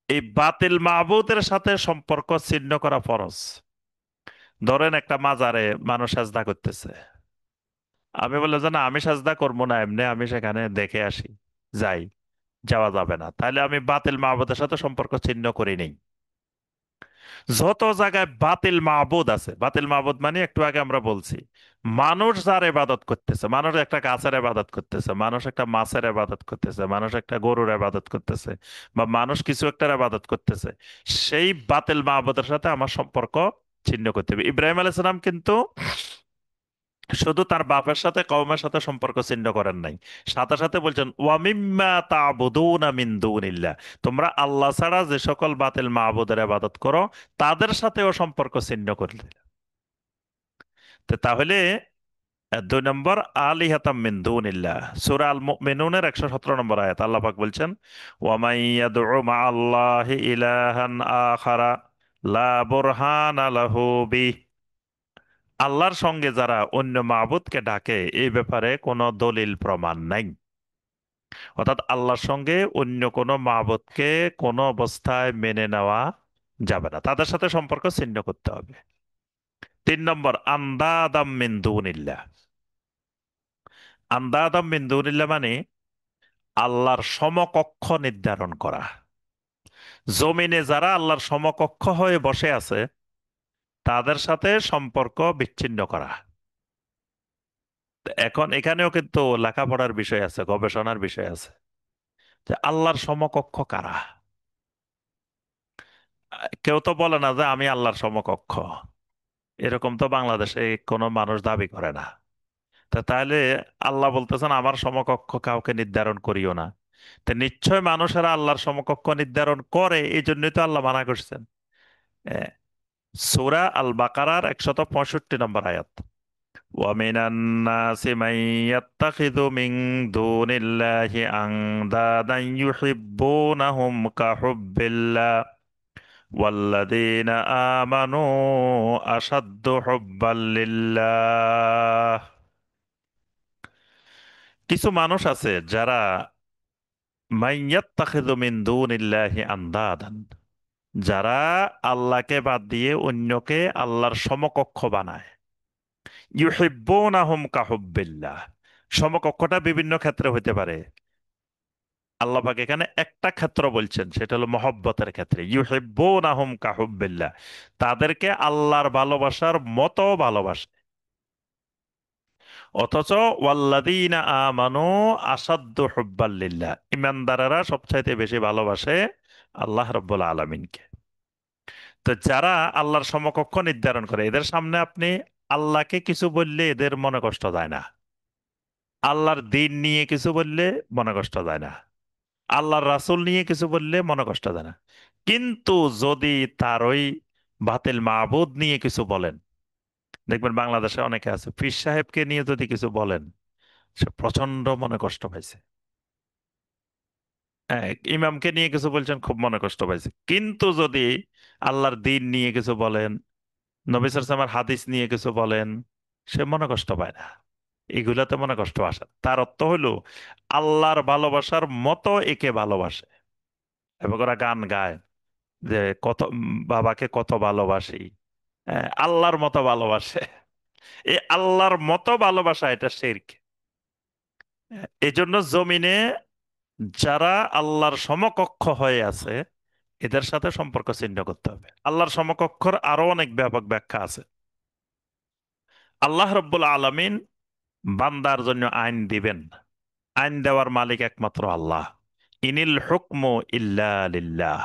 এই বাতিল মাবুদের সাথে সম্পর্ক ছিন্ন করা ফরজ। ধরেন একটা মাজারে মানুষ সাজদা করতেছে, আমি বললাম যে না, আমি সাজদা করবো না, এমনি আমি সেখানে দেখে আসি, যাই, যাওয়া যাবে না, তাহলে আমি বাতিল মাবুদের সাথে সম্পর্ক ছিন্ন করি নেই। যত জায়গায় বাতিল মাবুদ আছে, বাতিল মাবুদ মানে একটু আগে আমরা বলছি, মানুষ যার ইবাদত করতেছে, মানুষ একটা গাছের ইবাদত করতেছে, মানুষ একটা মাছের ইবাদত করতেছে, মানুষ একটা গরুর ইবাদত করতেছে, বা মানুষ কিছু একটা ইবাদত করতেছে, সেই বাতিল মাবুদের সাথে আমার সম্পর্ক ছিন্ন করতে হবে। ইব্রাহিম আলাইহিস সালাম কিন্তু শুধু তার বাপের সাথে কওমের সাথে সম্পর্ক ছিন্ন করেন নাই, সাথে সাথে বলছেন ওয়ামিম্মা তা'বুদুনা মিন দুনিল্লাহ, তোমরা আল্লাহ ছাড়া যে সকল বাতিল মাবুদের ইবাদত করো তাদের সাথেও সম্পর্ক ছিন্ন করলে। তো তাহলে 2 নম্বর, আলিহাতাম মিন দুনিল্লাহ, সূরা আল মুমিনুনের 117 নম্বর আয়াত, আল্লাহ পাক বলছেন ওয়ামাই ইয়াদউ মা'আল্লাহি ইলাহান আখারা লা বুরহানা লাহু বিহ, আল্লাহর সঙ্গে যারা অন্য মাবুদকে ডাকে এই ব্যাপারে কোনো দলিল প্রমাণ নাই। অর্থাৎ আল্লাহর সঙ্গে অন্য কোনো মাবুদকে কোনো অবস্থায় মেনে নেওয়া যাবে না, তাদের সাথে সম্পর্ক ছিন্ন করতে হবে। 3 নম্বর, আন্দাদাম মিন দুনিল্লাহ, আন্দাদাম মিন দুনিল্লাহ মানে আল্লাহর সমকক্ষ নির্ধারণ করা। জমিনে যারা আল্লাহর সমকক্ষ হয়ে বসে আছে তাদের সাথে সম্পর্ক বিচ্ছিন্ন করা। এখন এখানেও কিন্তু লেখাপড়ার বিষয় আছে, গবেষণার বিষয় আছে, যে আল্লাহর সমকক্ষ কারা। কেউ তো বলে না যে আমি আল্লাহর সমকক্ষ, এরকম তো বাংলাদেশে কোনো মানুষ দাবি করে না। তা তাহলে আল্লাহ বলতেছেন আমার সমকক্ষ কাউকে নির্ধারণ করিও না। তো নিশ্চয় মানুষেরা আল্লাহর সমকক্ষ নির্ধারণ করে, এই জন্যই তো আল্লাহ মানা করছেন। সূরা আল বাকারার 165 নম্বর আয়াত, ومن الناس من يتخذ من دون الله أندادا يحبونهم كحب الله والذين آمنوا أشد حبا لله। কিছু মানুষ আছে যারা মাইয়াত্তাখিযু মিন দুনিল্লাহি আনদাদান, যারা আল্লাহকে বাদ দিয়ে অন্যকে আল্লাহর সমকক্ষ বানায়। ইউহিব্বুনাহুম কাহুব্বিল্লাহ, সমকক্ষটা বিভিন্ন ক্ষেত্রে হতে পারে, আল্লাহ পাক এখানে একটা ক্ষেত্র বলছেন, সেটা হলো মহব্বতের ক্ষেত্রে, ইউহিব্বুনাহুম কাহুব্বিল্লাহ, তাদেরকে আল্লাহর ভালোবাসার মতো ভালোবাসে। অথচ ওয়াল্লাযীনা আমানু আসাদ্দু হুব্বাল লিল্লাহ, ইমানদারেরা সবচাইতে বেশি ভালোবাসে আল্লাহ রাব্বুল আলামিনকে। তো যারা আল্লাহর সমকক্ষ নির্ধারণ করে, এদের সামনে আপনি আল্লাহকে কিছু বললে এদের মনে কষ্ট যায় না, আল্লাহর দিন নিয়ে কিছু বললে মনে কষ্ট যায় না, আল্লাহর রাসূল নিয়ে কিছু বললে মনে কষ্ট যায় না। কিন্তু যদি তার ওই বাতিল মাবুদ নিয়ে কিছু বলেন, দেখবেন বাংলাদেশে অনেকে আছে, পীর সাহেবকে নিয়ে যদি কিছু বলেন সে প্রচন্ড মনে কষ্ট পাইছে। হ্যাঁ, ইমামকে নিয়ে কিছু বলছেন, খুব মনে কষ্ট পাইছে। কিন্তু যদি আল্লাহর দিন নিয়ে কিছু বলেন, নবী সাল্লাল্লাহু আলাইহি ওয়াসাল্লামের হাদিস নিয়ে কিছু বলেন, সে মনে কষ্ট পায় না। এগুলাতে মনে কষ্ট আসে, তার অর্থ হলো আল্লাহর ভালোবাসার মতো একে ভালোবাসে। এবং ওরা গান গায় যে কত বাবাকে কত ভালোবাসি, আল্লাহর মতো ভালোবাসে। এই আল্লাহর মতো ভালোবাসা এটা শিরক। এই জন্য জমিনে যারা আল্লাহর সমকক্ষ হয়ে আছে এদের সাথে সম্পর্ক ছিন্ন করতে হবে। আল্লাহর সমকক্ষর আরো অনেক ব্যাপক ব্যাখ্যা আছে। আল্লাহ রব্বুল আলামিন বান্দার জন্য আইন দিবেন, আইন দেওয়ার মালিক একমাত্র আল্লাহ। ইনিল হুকমু ইল্লা লিল্লাহ।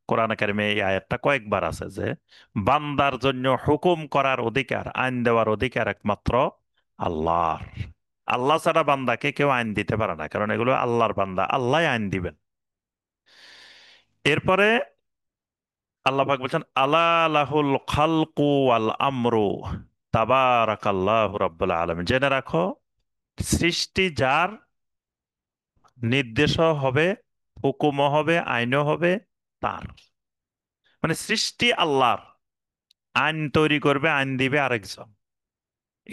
কোরআন কারিমে এই আয়াতটা কয়েকবার আছে যে বান্দার জন্য হুকুম করার অধিকার, আইন দেওয়ার অধিকার একমাত্র আল্লাহর। আল্লাহ ছাড়া বান্দাকে কেউ আইন দিতে পারে না, কারণ এগুলো আল্লাহর বান্দা, আল্লাহ আইন দিবেন। এরপরে আল্লাহ পাক বলছেন, আলা লাহুল খালকু ওয়াল আমরু তাবারাকাল্লাহু রাব্বুল আলামিন। জেনে রাখো, সৃষ্টি যার, নির্দেশও হবে, হুকুমও হবে, আইনও হবে তার। মানে সৃষ্টি আল্লাহর, আইন তৈরি করবে, আইন দিবে আরেকজন,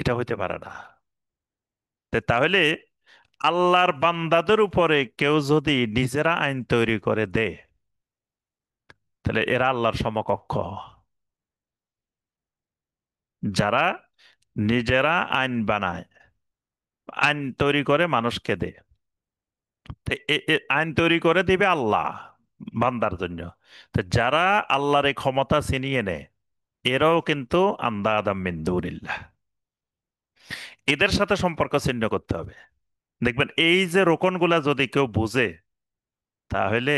এটা হইতে পারে না। তাহলে আল্লাহর বান্দাদের উপরে কেউ যদি নিজেরা আইন তৈরি করে দেয়, তাহলে এরা আল্লাহর সমকক্ষ। যারা নিজেরা আইন বানায়, আইন তৈরি করে মানুষকে দেয়, তো আইন তৈরি করে দিবে আল্লাহ বান্দার জন্য। তো যারা আল্লাহর এই ক্ষমতা ছিনিয়ে নেয়, এরাও কিন্তু আন্দাদাম মিন দুনিল্লাহ। এদের সাথে সম্পর্ক ছিন্ন করতে হবে। দেখবেন এই যে রোকনগুলা যদি কেউ বুঝে, তাহলে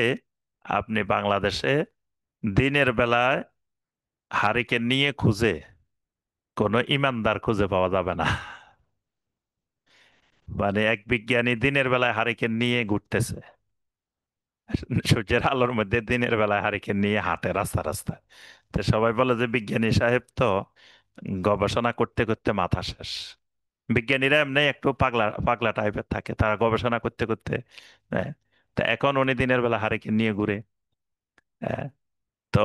আপনি বাংলাদেশে দিনের বেলায় হারিকেন নিয়ে খুঁজে কোনো ইমানদার খুঁজে পাওয়া যাবে না। মানে এক বিজ্ঞানী দিনের বেলায় হারিকেন নিয়ে ঘুরতেছে, সূর্যের আলোর মধ্যে দিনের বেলায় হারিকেন নিয়ে হাঁটে রাস্তা রাস্তায়। তো সবাই বলে যে বিজ্ঞানী সাহেব তো গবেষণা করতে করতে মাথা শেষ। বিজ্ঞানীরা এমনি একটু পাগলা পাগলা টাইপের থাকে, তারা গবেষণা করতে করতে, হ্যাঁ। তা এখন উনি দিনের বেলা হারিকেন নিয়ে ঘুরে, হ্যাঁ। তো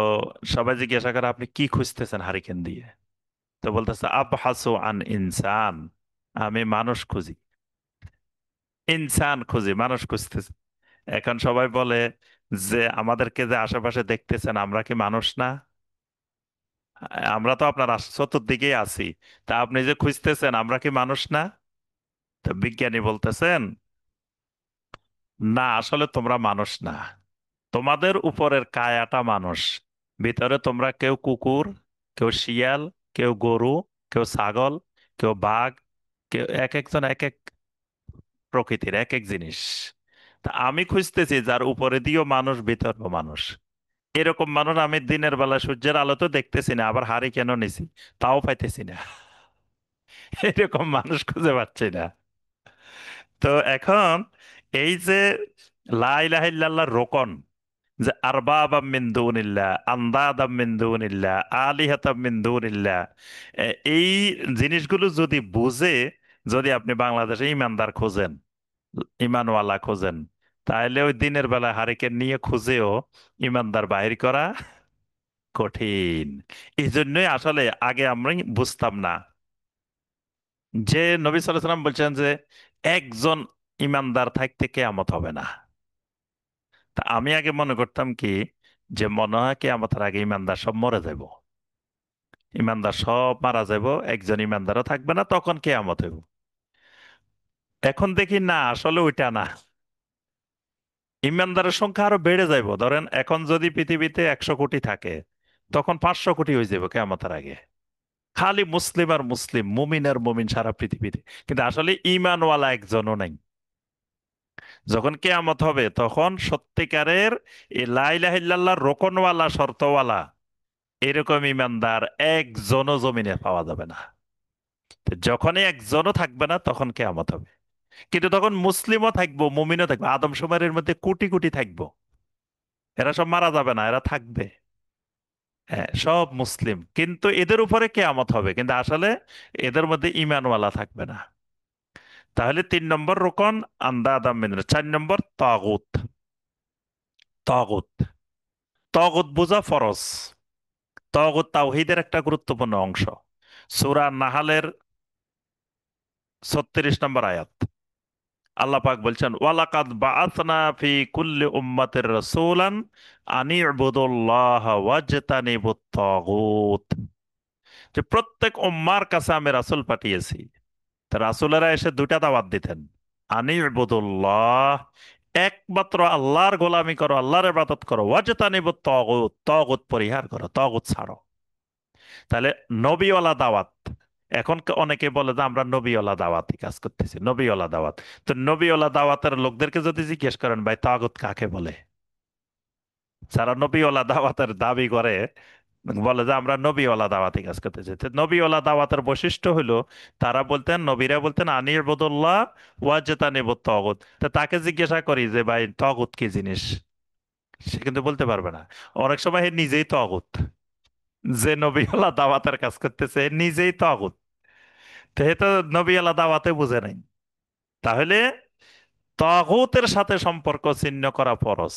সবাই জিজ্ঞাসা করে, আপনি কি খুঁজতেছেন হারিকেন দিয়ে? তো বলতেছে, আবহাসু আন ইনসান, আমি মানুষ খুঁজি, ইনসান খুঁজি, মানুষ খুঁজতেছি। এখন সবাই বলে যে আমাদেরকে যে আশেপাশে দেখতেছেন, আমরা কি মানুষ না? আমরা তো আপনার চতুর্দিকেই আছি, তা আপনি যে খুঁজতেছেন, আমরা কি মানুষ না? তো বিজ্ঞানী বলতেছেন, না, আসলে তোমরা মানুষ না, তোমাদের উপরের কায়াটা মানুষ, ভিতরে তোমরা কেউ কুকুর, কেউ শিয়াল, কেউ গরু, কেউ ছাগল, কেউ বাঘ, কেউ এক একজন এক এক প্রকৃতির এক এক জিনিস। তা আমি খুঁজতেছি যার উপরে দিয়েও মানুষ, ভিতরেও মানুষ। এরকম মানুষ আমি দিনের বেলা সূর্যের আলো তো দেখতেছি না, আবার হাড়ি কেন নিছি তাও পাইতেছি না। এরকম মানুষ খুঁজে পাচ্ছি না। তো এখন এই যে লা ইলাহা ইল্লাল্লাহর রোকন, যে আরবাবাম মিন দুনিল্লাহ, আন্দাদাম মিন দুনিল্লাহ, আলিহাতাম মিন দুনিল্লাহ, এই জিনিসগুলো যদি বুঝে, যদি আপনি বাংলাদেশে ইমানদার খোঁজেন, ইমানওয়ালা খোঁজেন, তাহলে ওই দিনের বেলা হারিকেন নিয়ে খুঁজেও ইমানদার বাহির করা কঠিন। এই জন্যই আসলে আগে আমরা বুঝতাম না যে নবী সাল্লাল্লাহু আলাইহি ওয়াসাল্লাম বলছেন যে একজন ইমানদার থাকতে কেয়ামত হবে না। তা আমি আগে মনে করতাম কি, যে মনে হয় কেয়ামতের আগে ইমানদার সব মরে যাব, ইমানদার সব মারা যাব, একজন ইমানদারও থাকবে না, তখন কেয়ামত হইব। এখন দেখি না, আসলে ওইটা না, ইমানদারের সংখ্যা আরো বেড়ে যাইব। ধরেন এখন যদি পৃথিবীতে 100 কোটি থাকে, তখন 500 কোটি হয়ে যাবে কেয়ামতের আগে। খালি মুসলিম আর মুসলিম, মুমিন আর মুমিন সারা পৃথিবীতে, কিন্তু আসলে ইমানওয়ালা একজনও নাই। যখন কেয়ামত হবে, তখন সত্যিকারের এই লা ইলাহা ইল্লাল্লাহর রোকনওয়ালা, শর্তওয়ালা এরকম ইমানদার একজনও জমিনে পাওয়া যাবে না। তো যখনই একজনও থাকবে না, তখন কেয়ামত হবে। কিন্তু তখন মুসলিমও থাকবো, মুমিনও থাকবো, আদমশুমারির মধ্যে কোটি কোটি থাকবো, এরা সব মারা যাবে না, এরা থাকবে। হ্যাঁ, সব মুসলিম, কিন্তু এদের উপরে কেয়ামত হবে, কিন্তু আসলে এদের মধ্যে ইমানওয়ালা থাকবে না। তাহলে 3 নম্বর রোকন আন্দা আদাম মেনে। 4 নম্বর তাগুত। তাগুত, তাগুত বোঝা ফরজ। তাগুত তাওহীদের একটা গুরুত্বপূর্ণ অংশ। সূরা নাহালের 36 নম্বর আয়াত, আল্লাহ পাক বলছেন, ওয়ালাকাদ বাআসনা ফি কুল্লি উম্মাতির রাসূলান আনি ইবুদুল্লাহ ওয়াজতানিবুত তাগুত। যে প্রত্যেক উম্মার কাছে আমি রাসূল পাঠিয়েছি, তা রাসূলেরা এসে দুটা দাওয়াত দিতেন। আনি ইবুদুল্লাহ, একমাত্র আল্লাহর গোলামি করো, আল্লাহর ইবাদত করো, ওয়াজতানিবুত তাগুত, তাগুত পরিহার করো, তাগুত ছাড়ো। তাহলে নবীওয়ালা দাওয়াত, এখন অনেকে বলে যে আমরা নবীওয়ালা দাওয়াতি কাজ করতেছি, নবীওয়ালা দাওয়াত। তো নবীওয়ালা দাওয়াতের লোকদেরকে যদি জিজ্ঞেস করেন ভাই তাগুত কাকে বলে, যারা নবীওয়ালা দাওয়াতের দাবি করে, বলে যে আমরা নবীওয়ালা দাওয়াতি কাজ করতেছি, তো নবীওয়ালা দাওয়াতের বৈশিষ্ট্য হলো তারা বলতেন, নবীরা বলতেন আনিবুদুল্লাহ ওয়াজতানিবুত তাগুত। তো তাকে জিজ্ঞাসা করি যে ভাই তাগুত কি জিনিস, সে কিন্তু বলতে পারবে না। অনেক সময় সে নিজেই তাগুত, যে নবীওয়ালা দাওয়াতের কাজ করতেছে সে নিজেই তাগুত। তো হে তো নবীওয়ালা দাওয়াতে বুঝে নাই। তাহলে তাগুতের সাথে সম্পর্ক ছিন্ন করা ফরজ।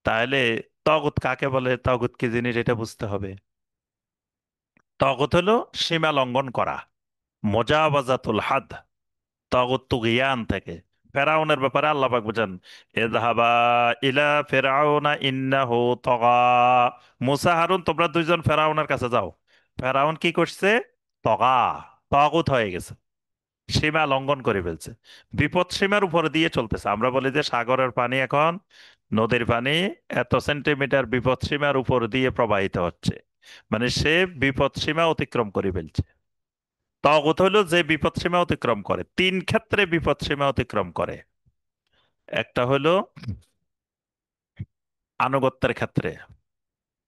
তাহলে তাগুত কাকে বলে, তাগুত কি জিনিস এটা বুঝতে হবে। তাগুত হলো সীমা লঙ্ঘন করা, মোজাওয়াজাতুল হাদ। তাগুত তুগিয়ান থেকে। ফেরাউনের ব্যাপারে আল্লাহ পাক বলেন, ইযহাবা ইলা ফিরআউনা ইন্নাহু তাগা। মুসা হারুন তোমরা দুইজন ফেরাউনের কাছে যাও। ফেরাউন কি করছে? তগা, তাগুত হয়ে গেছে, সীমা লঙ্ঘন করে ফেলছে, বিপদ সীমার উপরে দিয়ে চলতেছে। আমরা বলি যে সাগরের পানি এখন, নদীর পানি এত সেন্টিমিটার বিপদ সীমার উপর দিয়ে প্রবাহিত হচ্ছে, মানে সে বিপদ সীমা অতিক্রম করে ফেলছে। তগত হলো যে বিপদ সীমা অতিক্রম করে, তিন ক্ষেত্রে বিপদ সীমা অতিক্রম করে। একটা হলো আনুগত্যের ক্ষেত্রে,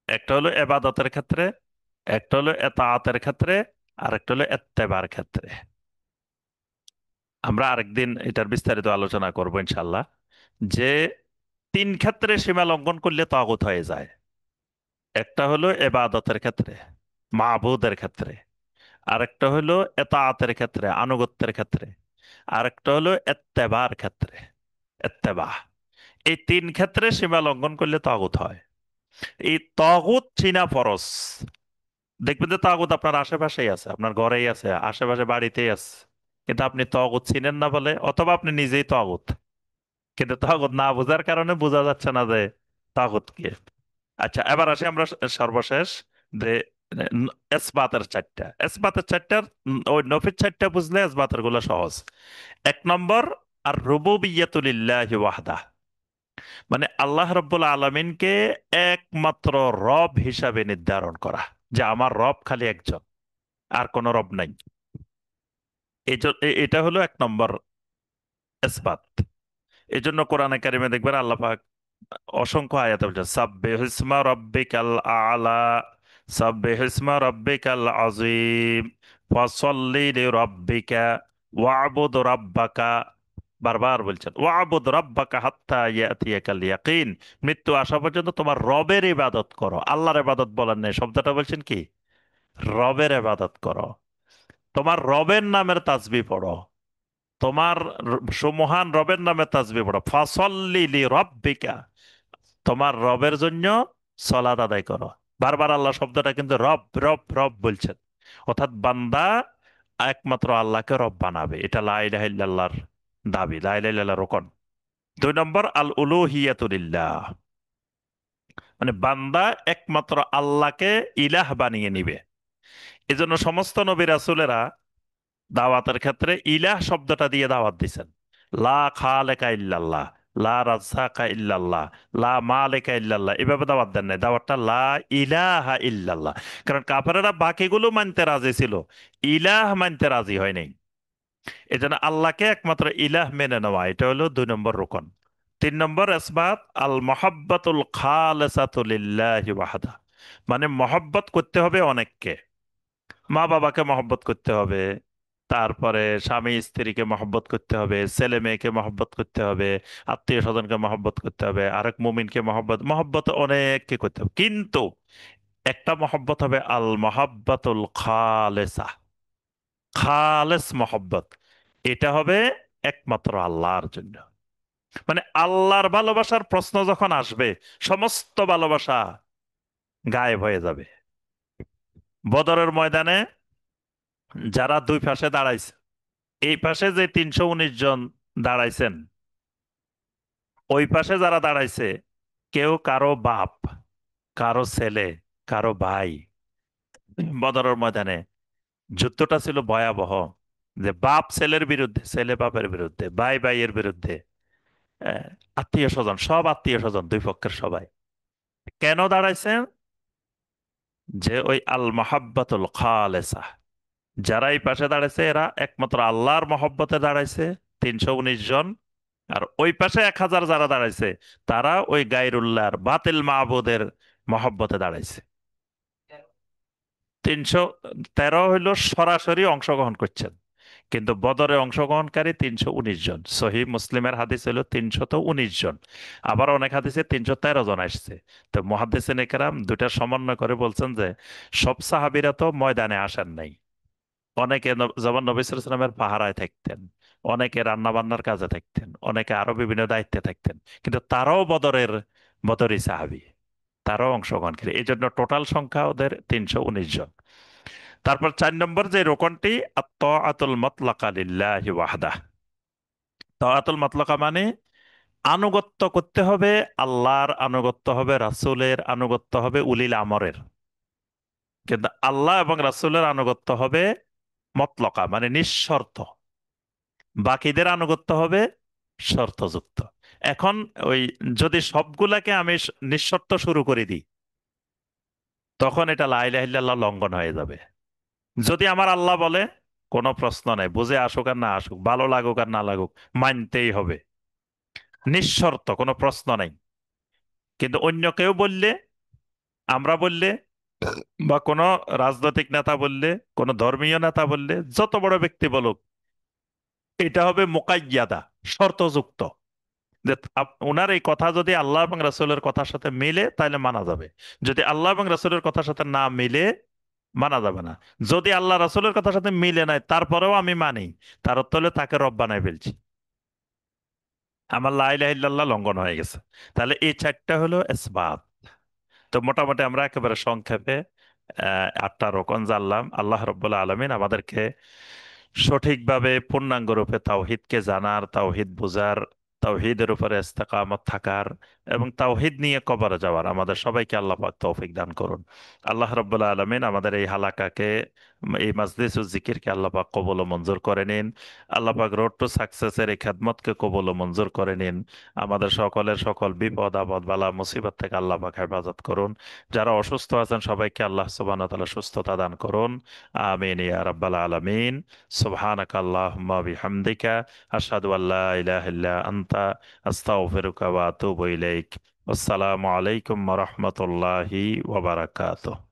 একটা হলো এবাদতের ক্ষেত্রে, একটা হলো এতাআতের ক্ষেত্রে, আর একটা হলো এত্তেবার ক্ষেত্রে। আমরা আরেকদিন এটার বিস্তারিত আলোচনা করবো ইনশাল্লাহ। যে তিন ক্ষেত্রে সীমা লঙ্ঘন করলে তাগুত হয়ে যায়। একটা হলো এবাদতের ক্ষেত্রে, মাবুদের ক্ষেত্রে। আরেকটা হলো এতাআতের ক্ষেত্রে, আনুগত্যের ক্ষেত্রে। আরেকটা হলো এত্তেবার ক্ষেত্রে, এত্তেবা। এই তিন ক্ষেত্রে সীমা লঙ্ঘন করলে তাগুত হয়। এই তাগুত চিনা ফরজ। দেখবেন যে তাগুত আপনার আশেপাশেই আছে, আপনার ঘরেই আছে, আশেপাশে বাড়িতেই আছে, কিন্তু আপনি তাগুত চিনেন না বলে, অথবা আপনি নিজেই তাগুত, কিন্তু তাগুত না বোঝার কারণে বোঝা যাচ্ছে না যে তাগুত কি। আচ্ছা, এবার আসি আমরা সর্বশেষ যে এসবাতের চারটা, এসবাতের চারটার ওই নফির চারটা বুঝলে এসবাতের গুলো সহজ। এক নম্বর, আর রুবুবিয়্যাতুলিল্লাহি ওয়াহদা, মানে আল্লাহ রাব্বুল আলামিনকে একমাত্র রব হিসাবে নির্ধারণ করা, যে আমার রব খালি একজন, আর কোনো রব নাই। এটা হলো এক নম্বর ইসবাত। এই জন্য কোরআনে কারিমে দেখবেন আল্লাহ পাক অসংখ্য আয়াতে বলছেন সাব্বিহ ইসমা রাব্বিকাল আলা, সাব্বিহ ইসমা রাব্বিকাল আযীম, ফাসাল্লি লিরাব্বিকা ওয়া'বুদ রাব্বাকা। বারবার বলছেন ওয়া'বুদ রাব্বাকা হাত্তা ইয়াতিয়াকাল ইয়াকিন, মৃত্যু আসা পর্যন্ত তোমার রবের ইবাদত করো। আল্লাহর ইবাদত বলেন নাই, শব্দটা বলছেন কি? রবের ইবাদত করো। তোমার রবের নামের তাসবিহ পড়ো, তোমার সুমহান রবের নামে তাসবিহ পড়ো। ফাসল্লি লিরাব্বিকা, তোমার রবের জন্য সলাত আদায় করো। বারবার আল্লাহ শব্দটা কিন্তু রব রব রব বলছেন, অর্থাৎ বান্দা একমাত্র আল্লাহকে রব বানাবে। এটা লা ইলাহা ইল্লাল্লাহর দাবি, লা ইলাহা ইল্লাল্লাহর রোকন। দুই নম্বর আল উলুহিয়াতু লিল্লাহ, মানে বান্দা একমাত্র আল্লাহকে ইলাহ বানিয়ে নিবে। এজন্য সমস্ত নবী রাসূলেরা দাওয়াতের ক্ষেত্রে ইলাহ শব্দটা দিয়ে দাওয়াত দিছেন। লা খালেকা ইল্লাল্লাহ, লা রাজ্জাকা ইল্লাল্লাহ, লা মালিকা ইল্লাল্লাহ, এভাবে দাওয়াত দেন নাই। দাওয়াতটা লা ইলাহা ইল্লাল্লাহ। কারণ কাফেরেরা বাকিগুলো মানতে রাজি ছিল, ইলাহ মানতে রাজি হয় নাই। এজন্য আল্লাহকে একমাত্র ইলাহ মেনে নেওয়া, এটা হলো দুই নম্বর রুকন। তিন নম্বর ইসবাত আল মহাব্বাতুল খালেসাতু লিল্লাহি ওয়াহদা, মানে মহব্বত করতে হবে অনেককে। মা বাবাকে মহব্বত করতে হবে, তারপরে স্বামী স্ত্রীকে মহব্বত করতে হবে, ছেলে মেয়েকে মহব্বত করতে হবে, আত্মীয় স্বজনকে মহব্বত করতে হবে, আরেক মুমিনকে মহব্বত, মহব্বত অনেককে করতে হবে, কিন্তু একটা মহব্বত হবে আল মহাব্বাতুল খালেসা, খালেস মহব্বত। এটা হবে একমাত্র আল্লাহর জন্য। মানে আল্লাহর ভালোবাসার প্রশ্ন যখন আসবে, সমস্ত ভালোবাসা গায়েব হয়ে যাবে। বদরের ময়দানে যারা দুই পাশে দাঁড়াইছে, এই পাশে যে 319 জন দাঁড়াইছেন, ওই পাশে যারা দাঁড়াইছে, কেউ কারো বাপ, কারো ছেলে, কারো ভাই। বদরের ময়দানে যুদ্ধটা ছিল ভয়াবহ, যে বাপ ছেলের বিরুদ্ধে, ছেলে বাপের বিরুদ্ধে, ভাই ভাইয়ের বিরুদ্ধে, আত্মীয় স্বজন, সব আত্মীয় স্বজন, দুই পক্ষের সবাই। কেন দাঁড়াইছেন? যে ওই আল মাহাব্বাতুল খালেসা, যারা এই পাশে দাঁড়াইছে এরা একমাত্র আল্লাহর মহব্বতে দাঁড়াইছে, 319 জন। আর ওই পাশে 1000 যারা দাঁড়াইছে, তারা ওই গায়রুল্লাহর বাতিল মাহবুদের মহব্বতে দাঁড়াইছে। 313 হইলো সরাসরি অংশগ্রহণ করছেন, কিন্তু বদরে অংশগ্রহণকারী 319 জন। সহি মুসলিমের হাদিস হলো 319 জন। আবার অনেক হাদিসে 313 জন আসছে। তো মুহাদ্দিসিন কেরাম দুইটা সমন্বয় করে বলছেন যে সব সাহাবীরা তো ময়দানে আসেন নাই। অনেকে যেমন নবী সাল্লাল্লাহু আলাইহি ওয়াসাল্লামের পাহারায় থাকতেন, অনেকে রান্না বান্নার কাজে থাকতেন, অনেকে আরো বিভিন্ন দায়িত্বে থাকতেন, কিন্তু তারাও বদরি সাহাবী, তারাও অংশগ্রহণ করে। এই জন্য টোটাল সংখ্যা ওদের 319 জন। তারপর 4 নম্বর যে রোকনটি, আত-তাআতুল মুতলাকা লিল্লাহি ওয়াহদাহ। তাআতুল মুতলাকা মানে আনুগত্য করতে হবে, আল্লাহর আনুগত্য হবে, রাসূলের আনুগত্য হবে, উলিল আমরের। কিন্তু আল্লাহ এবং রাসূলের আনুগত্য হবে মতলকা মানে নিঃশর্ত, বাকিদের আনুগত্য হবে শর্তযুক্ত। এখন ওই যদি সবগুলাকে আমি নিঃশর্ত শুরু করে দিই, তখন এটা লা ইলাহা ইল্লাল্লাহ লঙ্ঘন হয়ে যাবে। যদি আমার আল্লাহ বলে, কোনো প্রশ্ন নাই, বুঝে আসুক আর না আসুক, ভালো লাগুক আর না লাগুক, মানতেই হবে, নিঃশর্ত, কোনো প্রশ্ন নাই। কিন্তু অন্য কেউ বললে, আমরা বললে, বা কোনো রাজনৈতিক নেতা বললে, কোনো ধর্মীয় নেতা বললে, যত বড় ব্যক্তি বলুক, এটা হবে মুকাইয়াদা, শর্তযুক্ত। যে ওনার এই কথা যদি আল্লাহ এবং রাসূলের কথার সাথে মিলে তাহলে মানা যাবে, যদি আল্লাহ এবং রাসূলের কথার সাথে না মিলে মানা যাবে না। যদি আল্লাহ রাসূলের কথার সাথে মিলে নাই তারপরেও আমি মানি, তার অর্থ হলে তাকে রব বানায় ফেলছি, আমার লা ইলাহা ইল্লাল্লাহ লঙ্ঘন হয়ে গেছে। তাহলে এই চারটা হলো ইসবাত। তো মোটামুটি আমরা একেবারে সংক্ষেপে 8টা রোকন জানলাম। আল্লাহ রাব্বুল আলামিন আমাদেরকে সঠিকভাবে পূর্ণাঙ্গ রূপে তাওহিদকে জানার, তাওহিদ বুঝার, তাওহিদের উপরে ইস্তেকামত থাকার এবং তাওহিদ নিয়ে কবরে যাওয়ার আমাদের সবাইকে আল্লাহ পাক তৌফিক দান করুন। আল্লাহ রাব্বুল আলামিন আমাদের এই হালাকাকে, এই মাজলিসুজ জিকিরকে আল্লাহ পাক কবুল ও মঞ্জুর করে নিন। আল্লাহ পাক রোড টু সাকসেসের এই খেদমতকে কবুল ও মঞ্জুর করে নিন। আমাদের সকলের সকল বিপদ আপদ বালা মুসিবত থেকে আল্লাহ পাক হেফাজত করুন। যারা অসুস্থ আছেন সবাইকে আল্লাহ সুবহানাহু ওয়া তাআলা সুস্থতা দান করুন। আমিন ইয়া রাব্বাল আলামিন। সুবহানাকা আল্লাহুম্মা বিহামদিকা আশহাদু আল্লা ইলাহা ইল্লা আনতা আস্তাগফিরুকা ওয়া আতুবু ইলাইক। আসসালামু আলাইকুম ওয়া রাহমাতুল্লাহি ওয়া বারাকাতুহু।